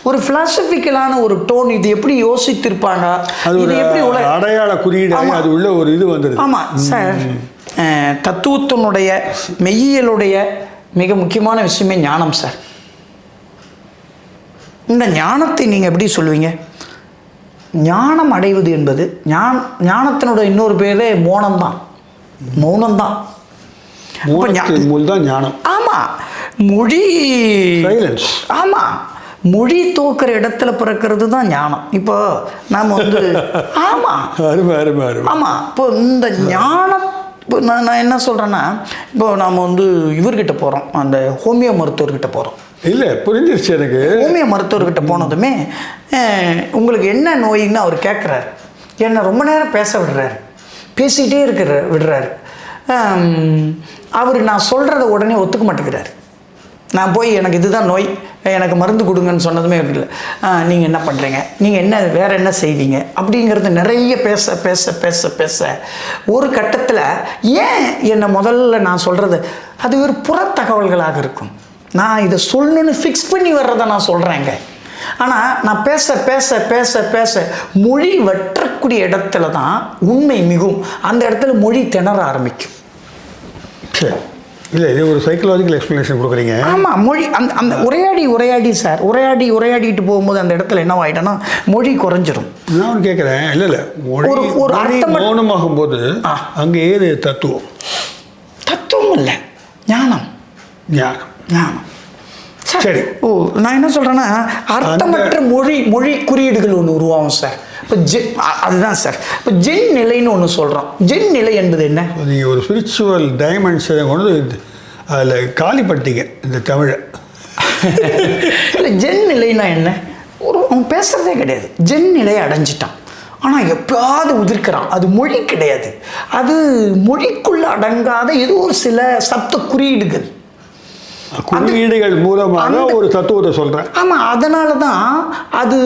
ஒரு பிலாசபிக்கலான ஒரு டோன். இது எப்படி யோசித்திருப்பாங்க, இது எப்படி அடையாள குறியீடு, அது உள்ள ஒரு இது வந்துடுது. ஆமாம் சார், தத்துவத்தினுடைய மெய்யியலுடைய மிக முக்கியமான விஷயமே ஞானம் சார். இந்த ஞானத்தை நீங்கள் எப்படி சொல்லுவீங்க? ஞானம் அடைவது என்பது ஞானத்தினோட இன்னொரு பேரே மௌனம்தான். ஞானம். ஆமாம், மொழி. ஆமாம், மொழி தோக்கிற இடத்துல பிறக்கிறது தான் ஞானம். இப்போ நாம் ஆமாம் ஆமாம், இப்போ இந்த ஞானம் நான் என்ன சொல்கிறேன்னா, இப்போ நாம் இவர்கிட்ட போகிறோம், அந்த ஹோமியோ மருத்துவர்கிட்ட போகிறோம். இல்லை, புரிஞ்சிருச்சு எனக்கு. ஹோமியோ மருத்துவர்கிட்ட போனதுமே உங்களுக்கு என்ன நோயின்னு அவர் கேட்குறாரு. என்னை ரொம்ப நேரம் பேச விடுறாரு, பேசிகிட்டே விடுறாரு. அவர் நான் சொல்கிறத உடனே ஒத்துக்க மாட்டேங்கிறார். நான் போய் எனக்கு இதுதான் நோய், எனக்கு மருந்து கொடுங்கன்னு சொன்னதுமே இல்லை. நீங்கள் என்ன பண்ணுறீங்க, நீங்கள் வேறு என்ன செய்வீங்க அப்படிங்கிறது நிறைய பேச ஒரு கட்டத்தில் ஏன் என்னை முதல்ல நான் சொல்கிறது அது ஒரு புறத்தகவல்களாக இருக்கும். நான் இதை சொல்லணுன்னு ஃபிக்ஸ் பண்ணி வர்றதை நான் சொல்கிறேங்க. ஆனால் நான் பேச மொழி வற்றக்கூடிய இடத்துல தான் உண்மை மிகும். அந்த இடத்துல மொழி திணற ஆரம்பிக்கும். சரி, இல்லை, இது ஒரு சைக்கலாஜிக்கல் எக்ஸ்பிளனேஷன் கொடுக்குறீங்க. ஆமாம், மொழி அந்த உரையாடி சார், உரையாடிட்டு போகும்போது அந்த இடத்துல என்ன ஆகிட்டோன்னா மொழி குறைஞ்சிரும். நான் கேட்குறேன், இல்லை ஒரு மௌனமாகும் போது அங்கே ஏது தத்துவம் இல்லை, ஞானம். சரி, நான் என்ன சொல்கிறேன்னா, அர்த்தமற்ற மொழி குறியீடுகள் ஒன்று உருவாகும் சார். இப்போ அதுதான் சார், இப்போ ஜென் நிலைன்னு ஒன்று சொல்கிறோம். ஜென் நிலை என்பது என்ன? நீங்கள் ஒரு ஸ்பிரிச்சுவல் டைமென்ஷனை கொண்டு அதில் காலி பண்ணிட்டீங்க இந்த தமிழை. இல்லை, ஜென் நிலைன்னா என்ன? அவன் பேசுகிறதே கிடையாது, ஜென் நிலையை அடைஞ்சிட்டான். ஆனால் எப்போது உதிர்க்கிறான். அது மொழி கிடையாது, அது மொழிக்குள்ளே அடங்காத ஏதோ ஒரு சில சப்த குறியீடுகள் மூலமாக ஒரு தத்துவத்தை சொல்கிறேன். ஆமாம், அதனால தான் அது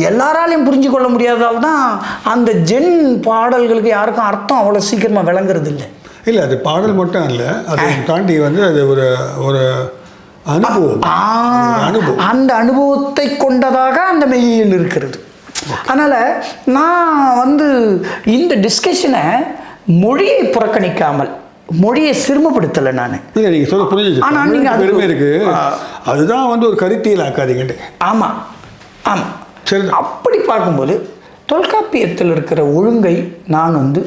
எல்லாராலையும் புரிஞ்சு கொள்ள முடியாதால் தான் அந்த ஜென் பாடல்களுக்கு யாருக்கும் அர்த்தம் அவ்வளோ சீக்கிரமாக விளங்குறது இல்லை. இல்லை, அது பாடல் மட்டும் இல்லை, அதை தாண்டி அது ஒரு அனுபவம். அந்த அனுபவத்தை கொண்டதாக அந்த மெய்யியல் இருக்கிறது. அதனால் நான் இந்த டிஸ்கஷனை மொழியை புறக்கணிக்காமல் மொழியை சிறுமப்படுத்தலை நான். இல்லை, நீங்கள் சொல்ல புரிஞ்சிச்சு. ஆனால் நீங்கள் பெருமை இருக்குது, அதுதான் வந்து ஒரு கருத்தியல் ஆக்காதீங்கட்டு. ஆமாம் ஆமாம், சரி. அப்படி பார்க்கும்போது தொல்காப்பியத்தில் இருக்கிற ஒழுங்கை நான் வந்து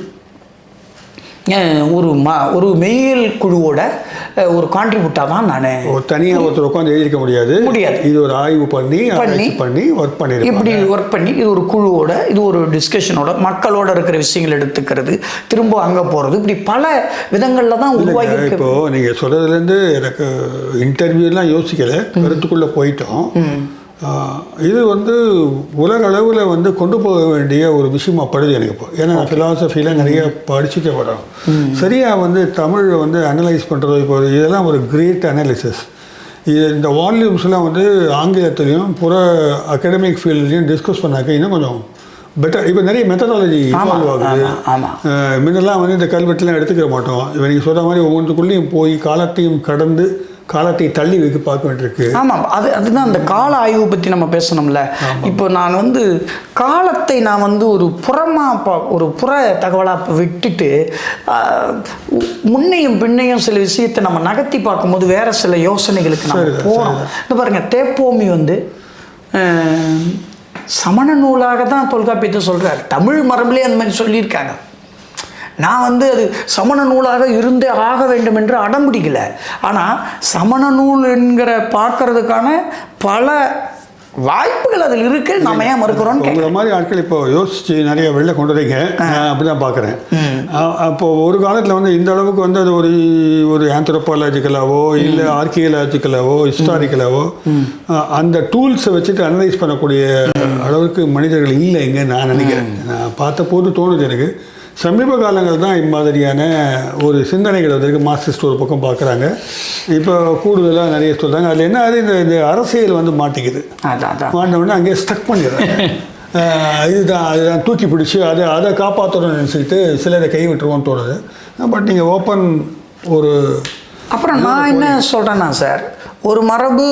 ஒரு மெய்யியல் குழுவோட ஒரு கான்ட்ரிபியூட்டாக தான் நான் தனியாக ஒருத்தர் உட்காந்து எழுதிக்க முடியாது. இது ஒரு ஆய்வு பண்ணி ஒர்க் பண்ணி இப்படி ஒர்க் பண்ணி இது ஒரு குழுவோட, இது ஒரு டிஸ்கஷனோட, மக்களோட இருக்கிற விஷயங்கள் எடுத்துக்கிறது, திரும்ப அங்கே போகிறது, இப்படி பல விதங்களில் தான் உருவாகி. இப்போது நீங்கள் சொல்கிறதுலேருந்து எனக்கு இன்டர்வியூலாம் யோசிக்கலை, கருத்துக்குள்ளே போயிட்டோம். இது வந்து உலக அளவில் வந்து கொண்டு போக வேண்டிய ஒரு விஷயமா படுது எனக்கு இப்போ. ஏன்னா ஃபிலாசபியில் நிறைய படிச்சுட்டு வரோம். சரியாக வந்து தமிழ் வந்து அனலைஸ் பண்ணுறது இப்போ இதெல்லாம் ஒரு கிரேட் அனாலிசிஸ். இது இந்த வால்யூம்ஸ்லாம் வந்து ஆங்கிலத்துலேயும் புற அகடமிக் ஃபீல்ட்லேயும் டிஸ்கஸ் பண்ணாக்க இன்னும் கொஞ்சம் பெட்டர். இப்போ நிறைய மெத்தடாலஜி இன்வால்வ் ஆகுது. முன்னெல்லாம் வந்து இந்த கல்வெட்டுலாம் எடுத்துக்கிற மாட்டோம். இப்போ நீங்கள் சொல்கிற மாதிரி ஒவ்வொன்றுக்குள்ளேயும் போய் காலத்தையும் கடந்து காலத்தை தள்ளி வைக்க பார்க்க வேண்டியிருக்கு. ஆமாம், அதுதான் அந்த கால ஆய்வு பற்றி நம்ம பேசணும்ல. இப்போ நான் வந்து காலத்தை நான் வந்து ஒரு புற தகவலாக விட்டுட்டு முன்னையும் பின்னையும் சில விஷயத்தை நம்ம நகர்த்தி பார்க்கும்போது வேற சில யோசனைகளுக்கு நம்ம போகிறோம். இந்த பாருங்கள், தேப்போமி வந்து சமண நூலாக தான் தொல்காப்பியத்தை சொல்கிறார். தமிழ் மரபுலேயே அந்த மாதிரி சொல்லியிருக்காங்க. நான் வந்து அது சமண நூலாக இருந்தே ஆக வேண்டும் என்று அடம்பிடிக்கலை. ஆனால் சமண நூல் என்கிற பார்க்கறதுக்கான பல வாய்ப்புகள் அதில் இருக்கு. நம்ம ஏன் மறுக்கிறோம்? உங்களை மாதிரி ஆட்கள் இப்போ யோசிச்சு நிறைய வெளில கொண்டு வரீங்க. நான் அப்படி தான் பார்க்குறேன். அப்போது ஒரு காலத்தில் வந்து இந்த அளவுக்கு வந்து அது ஒரு ஆந்த்ரோபாலஜிக்கலாவோ இல்லை ஆர்கியலாஜிக்கலாவோ ஹிஸ்டாரிக்கலாவோ அந்த டூல்ஸை வச்சுட்டு அனலைஸ் பண்ணக்கூடிய அளவுக்கு மனிதர்கள் இல்லை இங்கே நான் நினைக்கிறேன். நான் பார்த்த போது தோணுது எனக்கு. சமீப காலங்கள் தான் இம்மாதிரியான ஒரு சிந்தனைகள் வந்திருக்கு. மார்க்சிஸ்ட் ஒரு பக்கம் பார்க்குறாங்க, இப்போ கூடுதலாக நிறைய சொல்கிறாங்க. அதில் என்ன ஆகுது, இந்த அரசியல் வந்து மாட்டிக்குது. மாட்டினோடனே அங்கேயே ஸ்டக் பண்ணிடுறாங்க. அதுதான் தூக்கி பிடிச்சி அதை காப்பாற்றணும்னு நினச்சிக்கிட்டு சிலரை கை விட்டுருவோன்னு தோணுது. பட் நீங்கள் ஓப்பன் ஒரு அப்புறம் நான் என்ன சொல்கிறேன்னா சார், ஒரு மரபு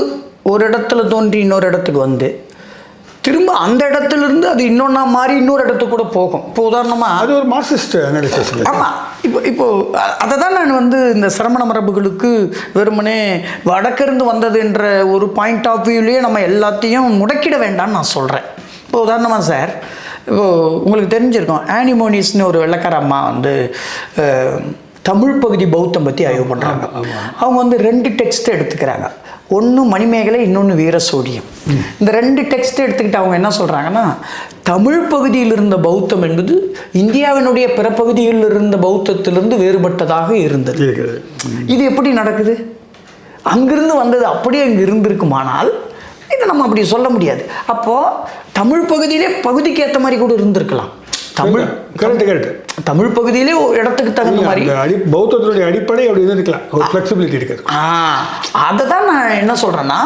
ஒரு இடத்துல தோன்றி இன்னொரு இடத்துக்கு வந்து திரும்ப அந்த இடத்துலேருந்து அது இன்னொன்னா மாறி இன்னொரு இடத்துக்கு கூட போகும். இப்போ உதாரணமாக அது ஒரு மார்க்சிஸ்ட் அனாலிசிஸ். ஆமாம், இப்போ அதை தான் நான் வந்து இந்த சிரமண மரபுகளுக்கு வெறுமனே வடக்கிருந்து வந்தது என்ற ஒரு பாயிண்ட் ஆஃப் வியூலேயே நம்ம எல்லாத்தையும் முடக்கிட வேண்டாம்னு நான் சொல்கிறேன். இப்போ உதாரணமாக சார், இப்போது உங்களுக்கு தெரிஞ்சிருக்கோம், ஆனிமோனிஸ்னு ஒரு வெள்ளைக்கார அம்மா வந்து தமிழ் பகுதி பௌத்தம் பற்றி ஆய்வு பண்ணுறாங்க. அவங்க வந்து 2 டெக்ஸ்ட் எடுத்துக்கிறாங்க. ஒன்று மணிமேகலை, இன்னொன்று வீரசோடியம். இந்த 2 டெக்ஸ்ட் எடுத்துக்கிட்டு அவங்க என்ன சொல்கிறாங்கன்னா, தமிழ் பகுதியில் இருந்த பௌத்தம் என்பது இந்தியாவினுடைய பிற பகுதிகளில் இருந்த பௌத்தத்திலிருந்து வேறுபட்டதாக இருந்தது. இது எப்படி நடக்குது? அங்கிருந்து வந்தது அப்படியே அங்கே இருந்திருக்குமானால் இதை நம்ம அப்படி சொல்ல முடியாது. அப்போது தமிழ் பகுதியிலே பகுதிக்கு ஏற்ற மாதிரி கூட இருந்திருக்கலாம். தமிழ் பகுதியிலே ஒரு இடத்துக்கு தகுந்த மாதிரி பௌத்தத்தினுடைய அடிப்படை அப்படி இருக்கலாம், ஒரு ஃப்ளெக்சிபிலிட்டி இருக்குது. அதை தான் நான் என்ன சொல்கிறேன்னா,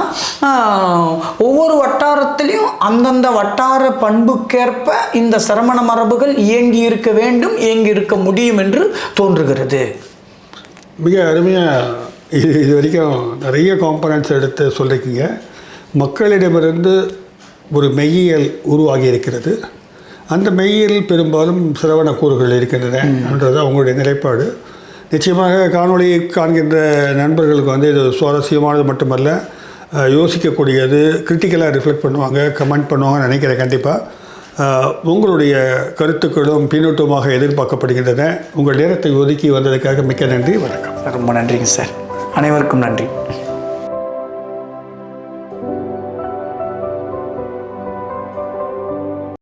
ஒவ்வொரு வட்டாரத்திலையும் அந்தந்த வட்டார பண்புக்கேற்ப இந்த சிரமண மரபுகள் இயங்கி இருக்க வேண்டும், இயங்கி இருக்க முடியும் என்று தோன்றுகிறது. மிக அருமையாக இது வரைக்கும் நிறைய காம்பனன்ட்ஸ் எடுத்து சொல்லியிருக்கீங்க. மக்களிடமிருந்து ஒரு மெய்யியல் உருவாகி இருக்கிறது. அந்த மெய்யியல் பெரும்பாலும் சிரவண கூறுகள் இருக்கின்றன என்றது அவங்களுடைய நிலைப்பாடு. நிச்சயமாக காணொளியை காண்கின்ற நண்பர்களுக்கு வந்து இது சுவாரஸ்யமானது மட்டுமல்ல, யோசிக்கக்கூடியது, கிரிட்டிக்கலாக ரிஃப்ளெக்ட் பண்ணுவாங்க, கமெண்ட் பண்ணுவாங்கன்னு நினைக்கிறேன். கண்டிப்பாக உங்களுடைய கருத்துக்களும் பின்னூட்டமாக எதிர்பார்க்கப்படுகின்றன. உங்கள் நேரத்தை ஒதுக்கி வந்ததுக்காக மிக்க நன்றி. வணக்கம். ரொம்ப நன்றிங்க சார். அனைவருக்கும் நன்றி.